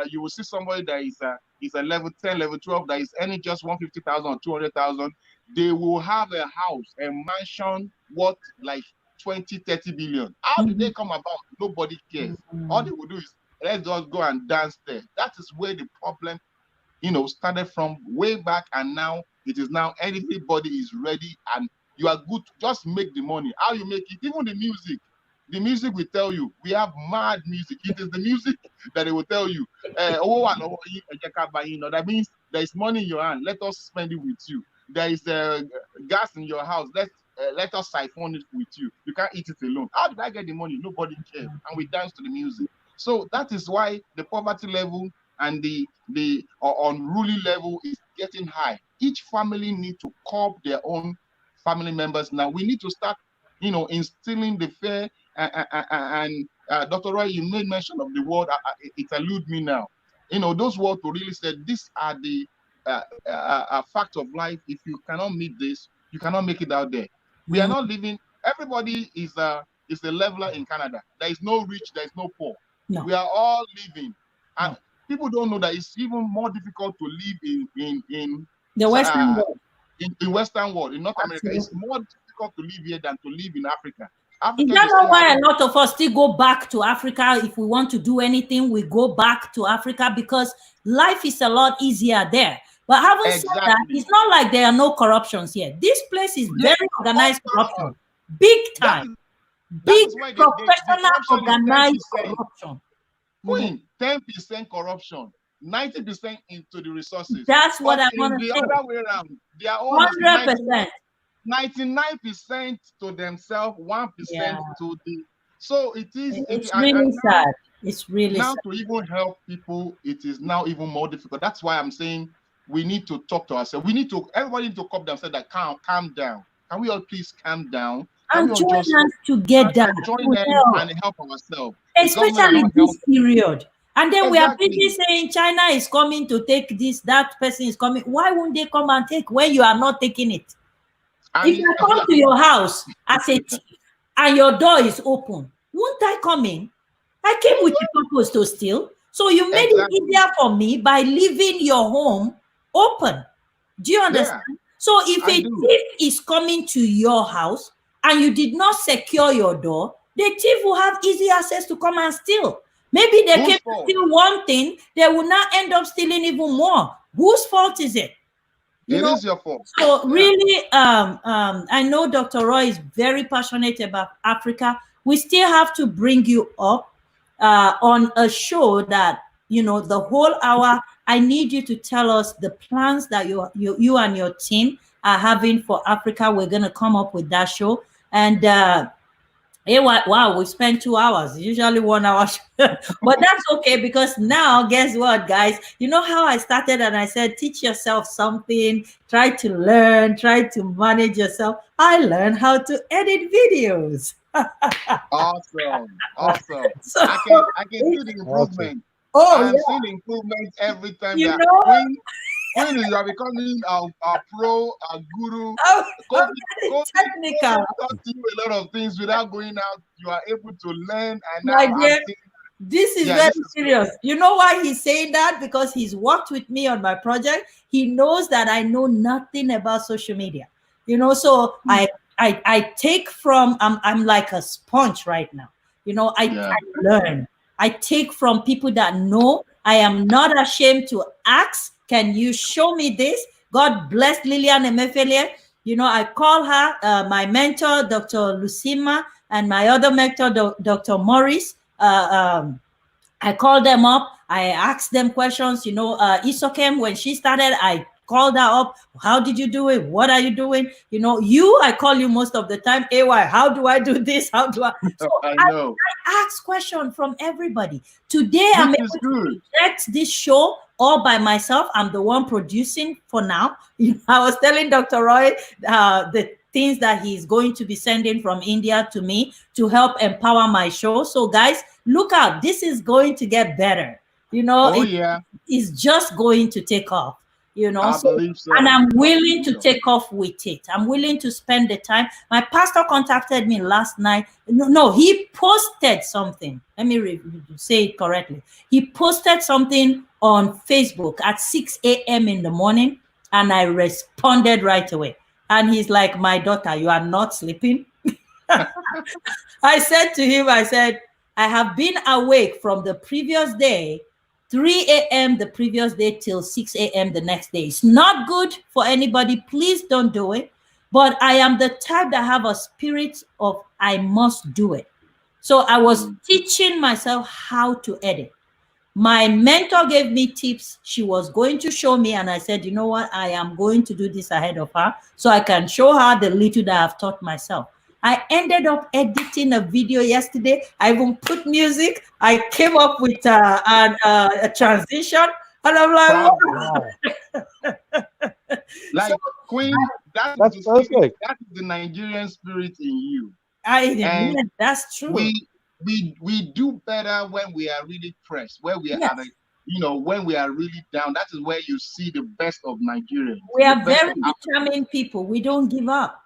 you will see somebody that is a level 10, level 12, that is earning just 150,000 or 200,000. They will have a house, a mansion worth like 20, 30 billion. How did they come about? Nobody cares. All they will do is let's just go and dance there. That is where the problem started from way back, and now it is now everybody is ready and you are good to just make the money. How you make it, even the music. The music will tell you. We have mad music. It is the music that it will tell you. That means there is money in your hand. Let us spend it with you. There is gas in your house. Let us siphon it with you. You can't eat it alone. How did I get the money? Nobody cares. And we dance to the music. So that is why the poverty level and the unruly level is getting high. Each family needs to curb their own family members. Now we need to start, instilling the fear. And Dr. Roy, you made mention of the word. It eludes me now. Those words to really say these are the fact of life. If you cannot meet this, you cannot make it out there. We are not living. Everybody is a leveler in Canada. There is no rich. There is no poor. No. We are all living, and people don't know that it's even more difficult to live in the Western world. In Western world, in North America, it's more difficult to live here than to live in Africa. Is that not why a lot of us still go back to Africa? If we want to do anything, we go back to Africa because life is a lot easier there. But having said that, it's not like there are no corruptions here. This place is very organized corruption, big time, big professional organized corruption. Queen, 10% corruption, 90% into the resources. That's what I want to say. The other way around, they are all 100%. 99% to themselves, 1% to the. So it is. It's really sad. It's really now sad. To even help people, it is now even more difficult. That's why I'm saying we need to talk to ourselves. Everybody need to calm down. Say that calm down. Can we all please calm down? And join hands together. Join them and help ourselves. Especially this period. And then we are busy saying China is coming to take this, that person is coming. Why won't they come and take when you are not taking it? If I come to your house as a thief and your door is open, won't I come in? I came with a purpose to steal. So you made it easier for me by leaving your home open. Do you understand? Yeah, so if a thief is coming to your house and you did not secure your door, the thief will have easy access to come and steal. Maybe they came to steal one thing, they will not end up stealing even more. Whose fault is it? It is your fault. So really, I know Dr. Roy is very passionate about Africa. We still have to bring you up on a show that, the whole hour, I need you to tell us the plans that you and your team are having for Africa. We're going to come up with that show. And wow, we spent 2 hours, usually 1 hour. But that's okay, because now, guess what, guys? You know how I started and I said, teach yourself something, try to learn, try to manage yourself. I learned how to edit videos. Awesome. So, I can see the improvement. I'm seeing improvement every time. When you are becoming a pro, a guru, technical. Taught you a lot of things without going out. You are able to learn, and my dear, this is very serious. You know why he's saying that? Because he's worked with me on my project. He knows that I know nothing about social media. So I take from. I'm like a sponge right now. I learn. I take from people that know. I am not ashamed to ask. Can you show me this? God bless Lillian Emefiele. I call her my mentor, Dr. Lucima, and my other mentor, Dr. Morris. I call them up. I ask them questions. Isokem, when she started, I called her up. How did you do it? What are you doing? I call you most of the time. AY, how do I do this? How do I? So I ask questions from everybody. Today, I'm able to project this show all by myself. I'm the one producing for now. I was telling Dr. Roy the things that he's going to be sending from India to me to help empower my show. So guys, look out. This is going to get better. It's just going to take off. I believe so. And I'm willing to take off with it. I'm willing to spend the time. My pastor contacted me last night. No, he posted something. Let me say it correctly. He posted something on Facebook at 6 a.m. in the morning, and I responded right away. And he's like, my daughter, you are not sleeping? I said to him, I have been awake from the previous day, 3 a.m. the previous day till 6 a.m. the next day. It's not good for anybody. Please don't do it. But I am the type that have a spirit of I must do it. So I was teaching myself how to edit. My mentor gave me tips. She was going to show me, and I said, you know what? I am going to do this ahead of her so I can show her the little that I've taught myself. I ended up editing a video yesterday. I even put music. I came up with a transition, and I'm like, Bravo. Wow. so Like Queen, that is That's the spirit, perfect. that is the Nigerian spirit in you. I And admit that's true. we do better when we are really pressed, where we are at a, Yes, when we are really down. That is where you see the best of Nigerians, we the are best very of Africans. determined people. We don't give up.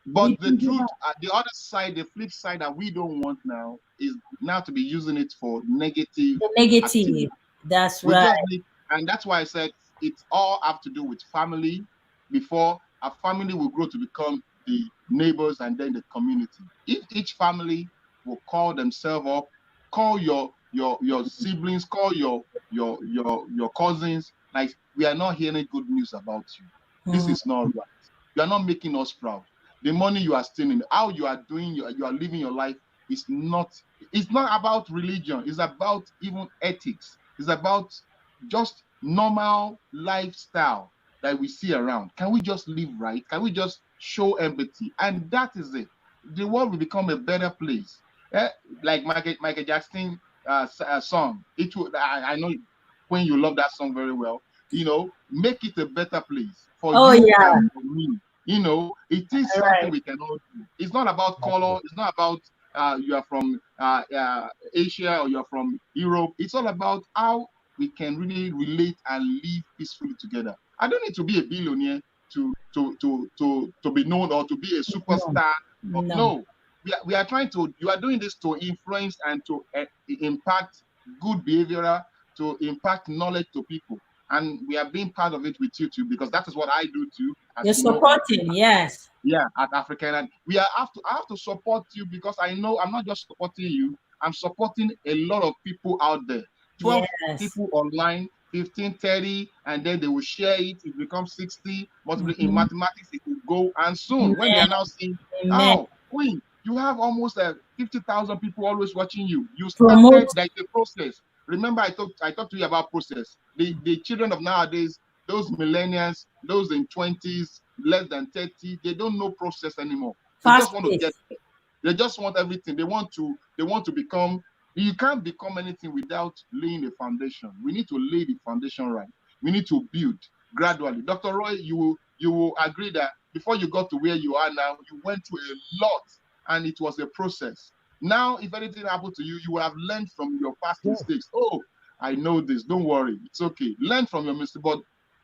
We But the don't give truth, up. the other side, the flip side that we don't want now is now to be using it for negative The negative. activity. That's We right. just need, and that's why I said it's all have to do with family. Before a family will grow to become the neighbors and then the community. If each family will call themselves up, call your siblings, call your cousins, like we are not hearing good news about you. This Mm, is not right. You are not making us proud. The money you are stealing, how you are doing, you are living your life is not. It's not about religion. It's about even ethics. It's about just normal lifestyle that we see around. Can we just live right? Can we just show empathy? And that is it. The world will become a better place. Eh, like Michael Jackson song. It will, I know when you love that song very well. Make it a better place for oh you yeah. and for me. It is All something right. we can all do. It's not about Exactly. color. It's not about you are from Asia or you're from Europe. It's all about how we can really relate and live peacefully together. I don't need to be a billionaire to be known or to be a No, superstar. no. No, we are trying to. You are doing this to influence and to impact good behavior, to impact knowledge to people. And we are being part of it with you too, because that is what I do too, You're as you know, supporting. Yes. at African. And I have to support you because I know I'm not just supporting you, I'm supporting a lot of people out there. 12 Yes. people online, 15, 30, and then they will share it. It becomes 60. Multiply in Mhm. mathematics, it will go. And soon, when they Amen. are now seeing, Amen. oh, Queen, you have almost 50,000 people always watching you. You started, Promote like the process. Remember, I talked to you about process. The children of nowadays, those millennials, those in 20s, less than 30, they don't know process anymore. They fast just want to get pace. there. They just want everything. They want to become. You can't become anything without laying a foundation. We need to lay the foundation right. We need to build gradually. Dr. Roy, you will agree that before you got to where you are now, you went through a lot and it was a process. Now, if anything happened to you, you will have learned from your past Yes. mistakes. Oh, I know this. Don't worry. It's okay. Learn from your mistake. But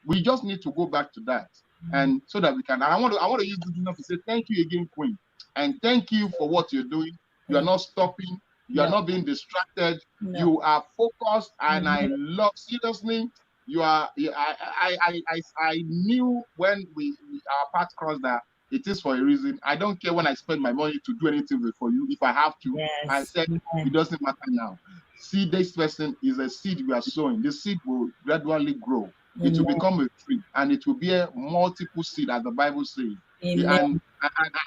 we just need to go back to that. And so that we can. And I want to use this enough to say thank you again, Queen. And thank you for what you're doing. You are Thank not stopping. You are No, not being distracted. no. You are focused, and I Mhm. love seriously. You are. I knew when our path crossed that it is for a reason. I don't care when I spend my money to do anything for you. If I have to, I Yes. said it Amen. doesn't matter now. See, this person is a seed we are sowing. The seed will gradually grow. It will Amen. become a tree, and it will bear multiple seed, as the Bible says. And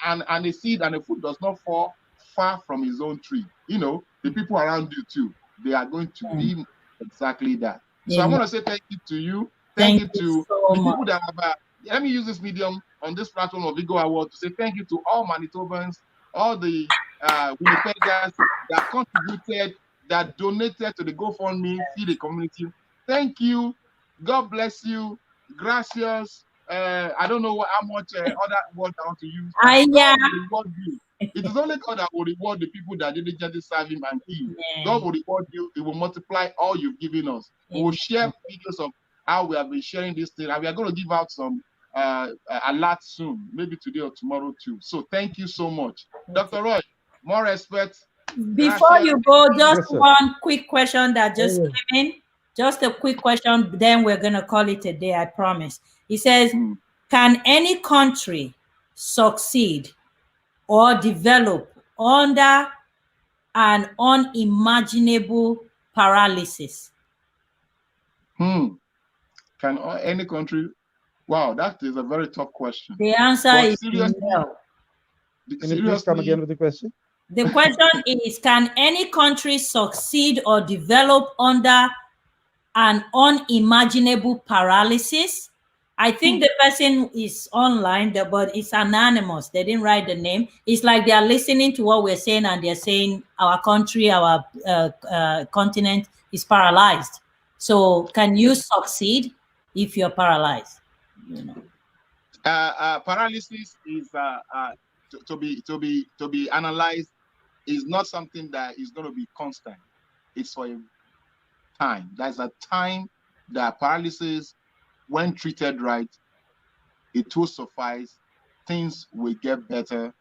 Amen. and a seed and a fruit does not fall far from his own tree. The people around you too, they are going to Amen. be exactly that. So I Amen. want to say thank you to you. Thank Thank you you to so the people much. that have. Let me use this medium on this platform of Vigo Award to say thank you to all Manitobans, all the Winnipeggers that contributed, that donated to the GoFundMe, feed the community. Thank you. God bless you. Gracias. I don't know how much other words I want to use. I yeah. God will reward you. It is only God that will reward the people that diligently serve Him and give. God Amen. will reward you. He will multiply all you've given us. We will Amen. share videos of how we have been sharing this thing, and we are going to give out some alerts soon, maybe today or tomorrow too. So thank you so much, Okay. Dr. Roy. More respect. Before Gracias. you go, just Yes, sir. one quick question that just Oh, came in. Just a quick question, then we're gonna call it a day, I promise. He says, Hmm. can any country succeed or develop under an unimaginable paralysis? Hmm. Can any country? Wow, that is a very tough question. The answer But is seriously, no. can you please come again seriously, with the question? The question is, can any country succeed or develop under an unimaginable paralysis? I think the person is online, but it's anonymous. They didn't write the name. It's like they are listening to what we're saying and they're saying our country, our continent is paralyzed. So can you succeed if you're paralyzed? You know. Paralysis is to be analyzed is not something that is going to be constant. It's for a time. There's a time that paralysis, when treated right, it will suffice. Things will get better,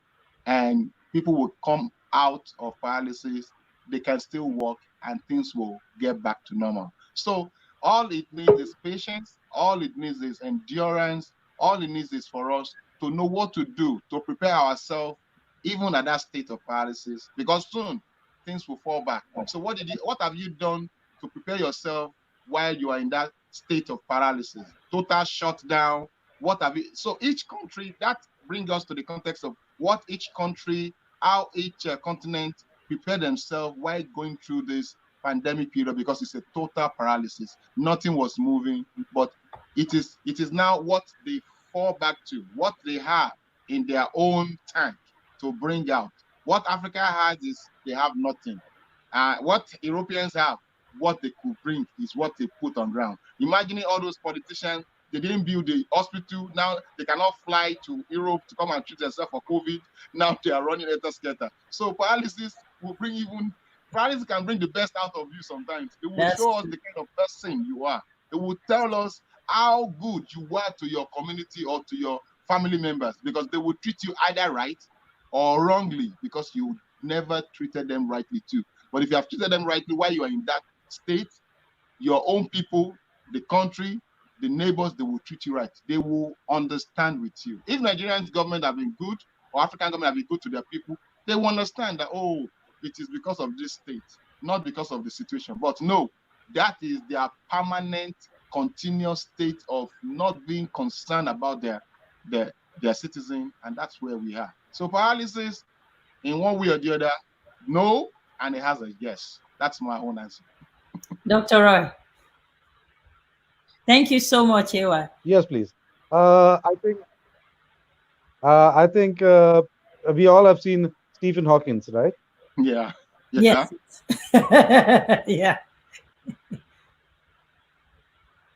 and people will come out of paralysis. They can still walk, and things will get back to normal. So all it needs is patience. All it needs is endurance. All it needs is for us to know what to do to prepare ourselves, even at that state of paralysis, because soon things will fall back. So what have you done to prepare yourself while you are in that state of paralysis, total shutdown? What have you? So each country, that brings us to the context of what each country, how each continent prepare themselves while going through this pandemic period, because it's a total paralysis. Nothing was moving, but it is now what they fall back to, what they have in their own tank to bring out. What Africa has is they have nothing. What Europeans have, what they could bring is what they put on ground. Imagining all those politicians, they didn't build the hospital. Now they cannot fly to Europe to come and treat themselves for COVID. Now they are running scatter. So paralysis can bring the best out of you sometimes. It will show us the kind of person you are. It will tell us how good you are to your community or to your family members, because they will treat you either right or wrongly, because you never treated them rightly too. But if you have treated them rightly while you are in that state, your own people, the country, the neighbors, they will treat you right. They will understand with you. If Nigerian government have been good, or African government have been good to their people, they will understand that, oh, it is because of this state, not because of the situation. But no, that is their permanent, continuous state of not being concerned about their citizen, and that's where we are. So paralysis, in one way or the other, no, and it has a yes. That's my own answer. Dr. Roy. Thank you so much, Ewa. Yes, please. I think we all have seen Stephen Hawkins, right? Yeah. Yes. Yeah.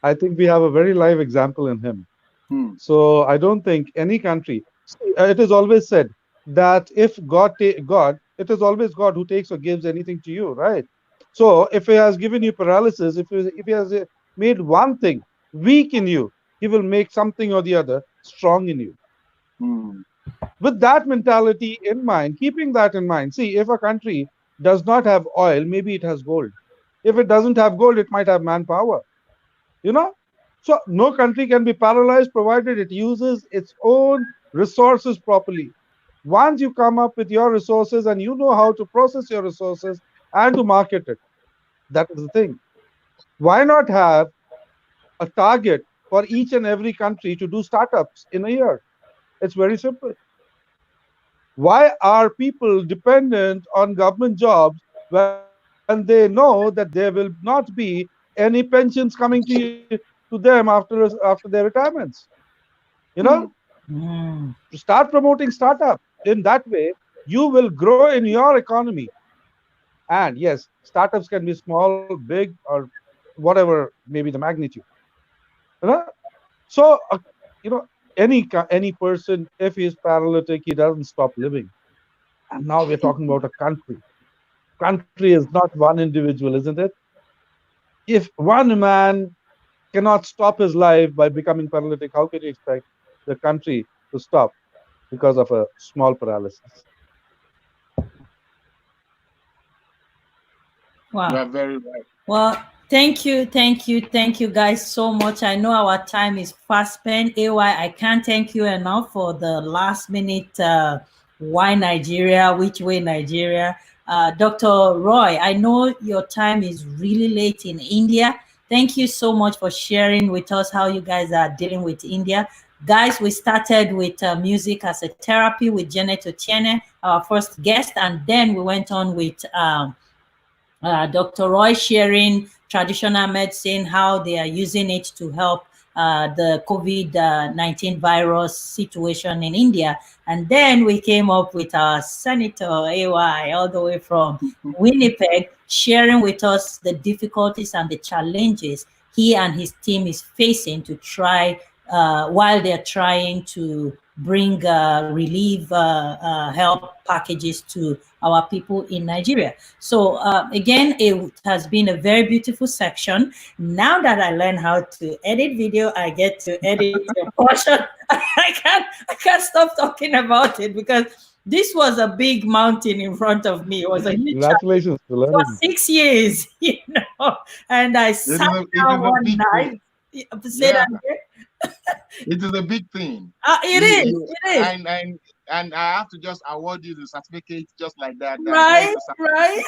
I think we have a very live example in him. So I don't think any country. It is always said that if God, it is always God who takes or gives anything to you, right? So if He has given you paralysis, if He has made one thing weak in you, He will make something or the other strong in you. With that mentality in mind, keeping that in mind, see, if a country does not have oil, maybe it has gold. If it doesn't have gold, it might have manpower. You know? So no country can be paralyzed provided it uses its own resources properly. Once you come up with your resources and you know how to process your resources and to market it, that is the thing. Why not have a target for each and every country to do startups in a year? It's very simple. Why are people dependent on government jobs when they know that there will not be any pensions coming to them after their retirements? You know, to start promoting startups in that way, you will grow in your economy. And yes, startups can be small, big, or whatever maybe the magnitude. You know? So, you know, any person, if he is paralytic, he doesn't stop living. And now we're talking about a country. Country is not one individual, isn't it? If one man cannot stop his life by becoming paralytic, how can you expect the country to stop because of a small paralysis? Wow. You are very right. Well, thank you guys so much. I know our time is fast spent. AY, I can't thank you enough for the last minute why Nigeria, which way Nigeria. Dr. Roy, I know your time is really late in India. Thank you so much for sharing with us how you guys are dealing with India. Guys, we started with music as a therapy with Janet Otieno, our first guest, and then we went on with Dr. Roy sharing traditional medicine, how they are using it to help the COVID-19 virus situation in India. And then we came up with our Senator AY, all the way from Winnipeg, sharing with us the difficulties and the challenges he and his team is facing to try while they're trying to bring relief help packages to our people in Nigeria. So again, it has been a very beautiful section. Now that I learned how to edit video, I get to edit a portion. I can't stop talking about it because this was a big mountain in front of me. It was a huge challenge Congratulations for for learning. 6 years, and I sat It down is a one big night. thing. Say Yeah, that again. it is a big thing. It You, is. you, It is. and I have to just award you the certificate just like that. That where is Right. the certificate?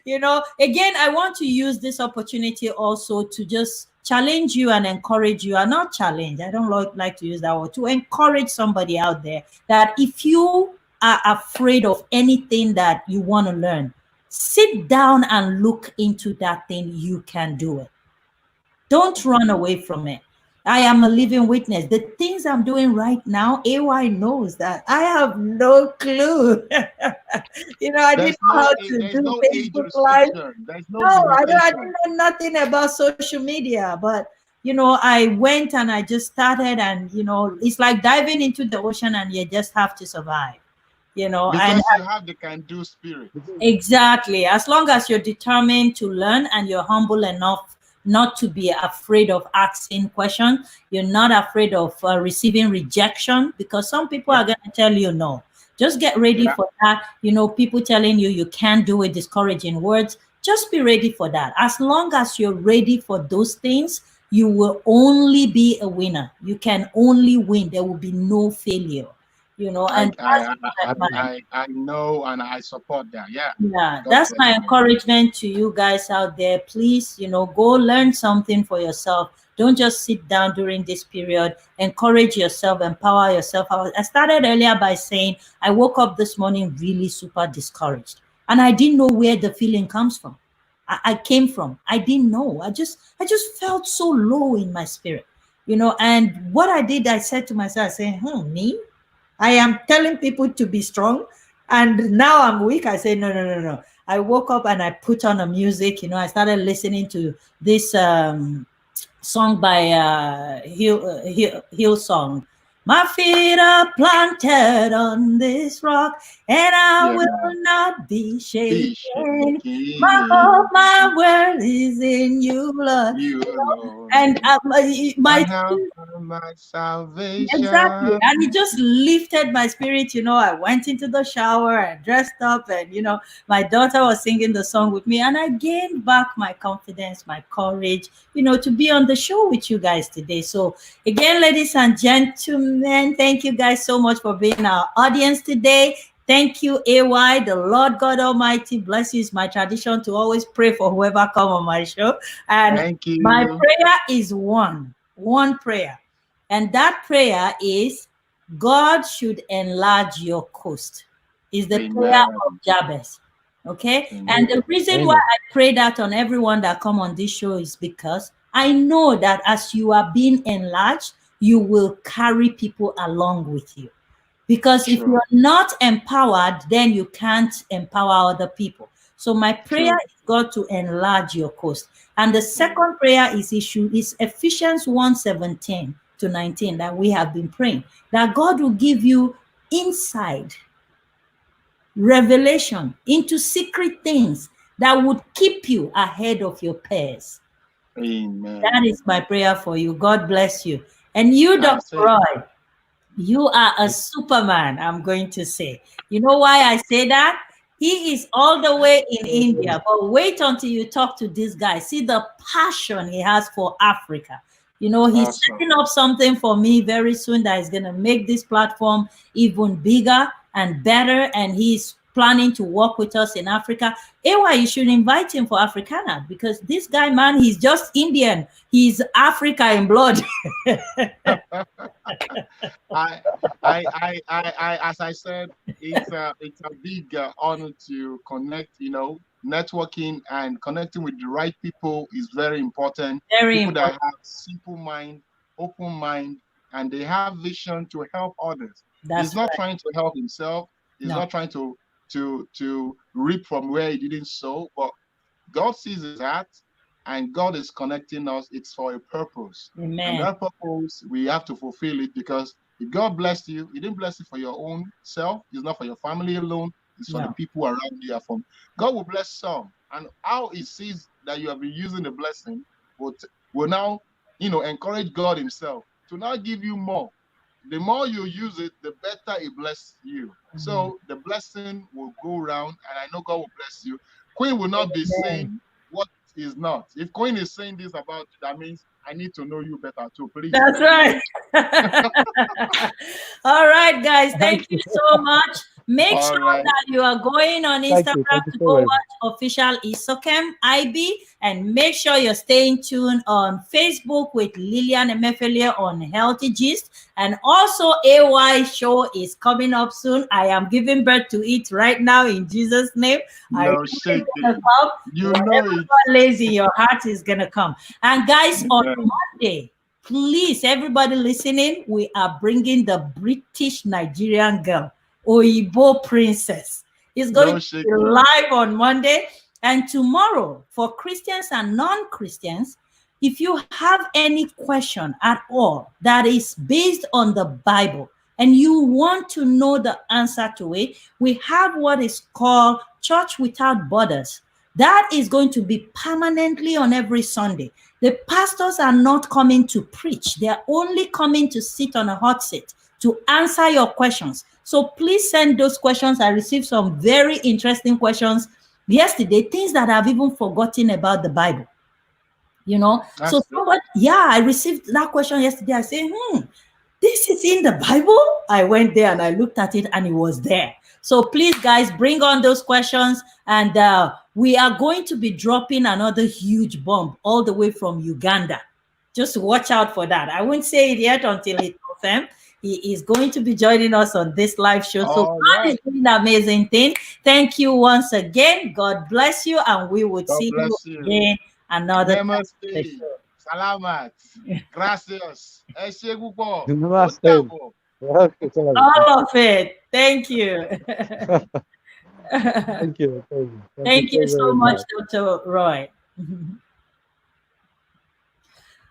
Right. Again, I want to use this opportunity also to just challenge you and encourage you, and not challenge, I don't like to use that word, to encourage somebody out there that if you are afraid of anything that you want to learn, sit down and look into that thing. You can do it. Don't run away from it. I am a living witness. The things I'm doing right now, AY knows that I have no clue. I didn't know how to There's do no age Facebook Live. restriction. There's no No, I didn't limitation. know nothing about social media. But, I went and I just started, and, it's like diving into the ocean and you just have to survive, and Because you have the can-do spirit. exactly. As long as you're determined to learn and you're humble enough not to be afraid of asking questions, you're not afraid of receiving rejection, because some people are going to tell you no. Just get ready for that. People telling you can't do it, discouraging words. Just be ready for that. As long as you're ready for those things, you will only be a winner. You can only win. There will be no failure. I And I that's my I know and I support that. Yeah. yeah, God that's bless my you. encouragement to you guys out there. Please, go learn something for yourself. Don't just sit down during this period. Encourage yourself, empower yourself. I started earlier by saying I woke up this morning really super discouraged, and I didn't know where the feeling comes from. I came from. I didn't know. I just felt so low in my spirit, And what I did, I said to myself, I said, me? I am telling people to be strong, and now I'm weak. I say, no, no, no, no. I woke up and I put on a music. I started listening to this song by Hill Song. My feet are planted on this rock, and I Yeah. will not be Be shaken. My hope, shaking. my world is in you, Lord. You alone. And my My help and my exactly. salvation. And it just lifted my spirit. I went into the shower and dressed up, and, my daughter was singing the song with me. And I gained back my confidence, my courage, to be on the show with you guys today. So, again, ladies and gentlemen, thank you guys so much for being our audience today. Thank you, AY. The Lord God Almighty bless you. It's my tradition to always pray for whoever come on my show. And Thank my you. prayer is one prayer. And that prayer is, God should enlarge your coast. Is the prayer Amen. of Jabez. Okay. And Amen. the reason why Amen. I pray that on everyone that come on this show is because I know that as you are being enlarged, you will carry people along with you. Because if True. you're not empowered, then you can't empower other people. So my prayer True. is God to enlarge your coast. And the Mm. second prayer is Ephesians 1:17 to 19 that we have been praying. That God will give you insight, revelation into secret things that would keep you ahead of your peers. That Amen. is my prayer for you. God bless you. And you, I Dr. say, Roy, you are a superman, I'm going to say. You know why I say that? He is all the way in India, but wait until you talk to this guy. See the passion he has for Africa. He's awesome. setting up something for me very soon that is going to make this platform even bigger and better. And he's planning to work with us in Africa, you should invite him for Africana, because this guy, man, he's just Indian. He's Africa in blood. As I said, it's a big honor to connect. Networking and connecting with the right people is very important. Very People that important. have simple mind, open mind, and they have vision to help others. He's That's not right. trying to help himself. He's No. not trying to reap from where he didn't sow, but God sees his heart, and God is connecting us. It's for a purpose. And Amen. that purpose, we have to fulfill it, because if God blessed you, he didn't bless you for your own self. It's not for your family alone. It's for the No. people around you. From God will bless some. And how he sees that you have been using the blessing will now, encourage God himself to now give you more. The more you use it, the better it blesses you. So the blessing will go around, and I know God will bless you. Queen will not be Amen. saying what is not. If Queen is saying this about you, that means I need to know you better too. Please That's let me right. know. All right, guys. Thank Thank you you. so much. Make All sure right. that you are going on Thank you. Instagram Thank you to so go very much. watch official Isokem IB, and make sure you're staying tuned on Facebook with Lillian Emefiele on Healthy Gist. And also, AY show is coming up soon. I am giving birth to it right now in Jesus' name. I know No it's gonna shaking. come. You know Whatever it. God lays in your heart is gonna come. And guys, on Amen. Monday, please, everybody listening, we are bringing the British Nigerian girl, Oyibo Princess. It's going No to be shaking. live on Monday. And tomorrow, for Christians and non-Christians, if you have any question at all that is based on the Bible and you want to know the answer to it, we have what is called Church Without Borders. That is going to be permanently on every Sunday. The pastors are not coming to preach. They're only coming to sit on a hot seat to answer your questions. So please send those questions. I received some very interesting questions yesterday, things that I've even forgotten about the Bible. So That's good. somebody, yeah, I received that question yesterday. I said, this is in the Bible. I went there and I looked at it and it was there. So please, guys, bring on those questions. And we are going to be dropping another huge bomb all the way from Uganda. Just watch out for that. I won't say it yet until it's confirmed. He is going to be joining us on this live show. So All God is right. doing an amazing thing. Thank you once again. God bless you. And we will God see you bless you. again another time on the Namaste. show. Salamat. Gracias. Ẹ ṣé púpọ̀. Ó Namaste. dàbọ̀. Okay, sorry. All of it. Thank you. Thank you. Thank you. Thank you Thank you so so very much, much. Dr. Roy.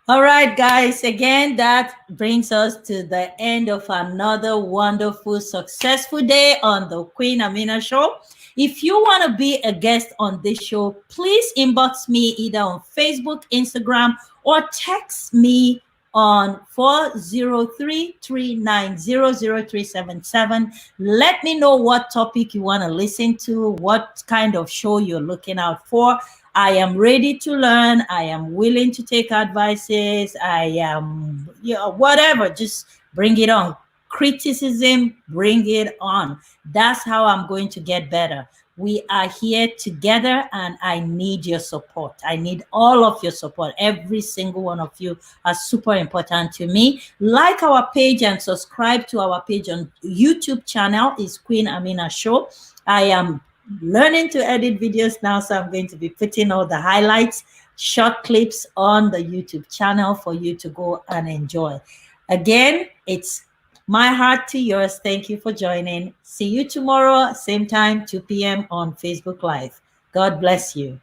All right, guys. Again, that brings us to the end of another wonderful, successful day on the Queen Amina Show. If you want to be a guest on this show, please inbox me either on Facebook, Instagram, or text me on 403-390-0377. Let me know what topic you want to listen to, what kind of show you're looking out for. I am ready to learn. I am willing to take advices. I am, whatever, just bring it on. Criticism, bring it on. That's how I'm going to get better. We are here together and I need your support. I need all of your support. Every single one of you are super important to me. Like our page and subscribe to our page on YouTube channel is Queen Amina Show. I am learning to edit videos now, so I'm going to be putting all the highlights, short clips on the YouTube channel for you to go and enjoy. Again, it's my heart to yours. Thank you for joining. See you tomorrow, same time, 2 p.m. on Facebook Live. God bless you.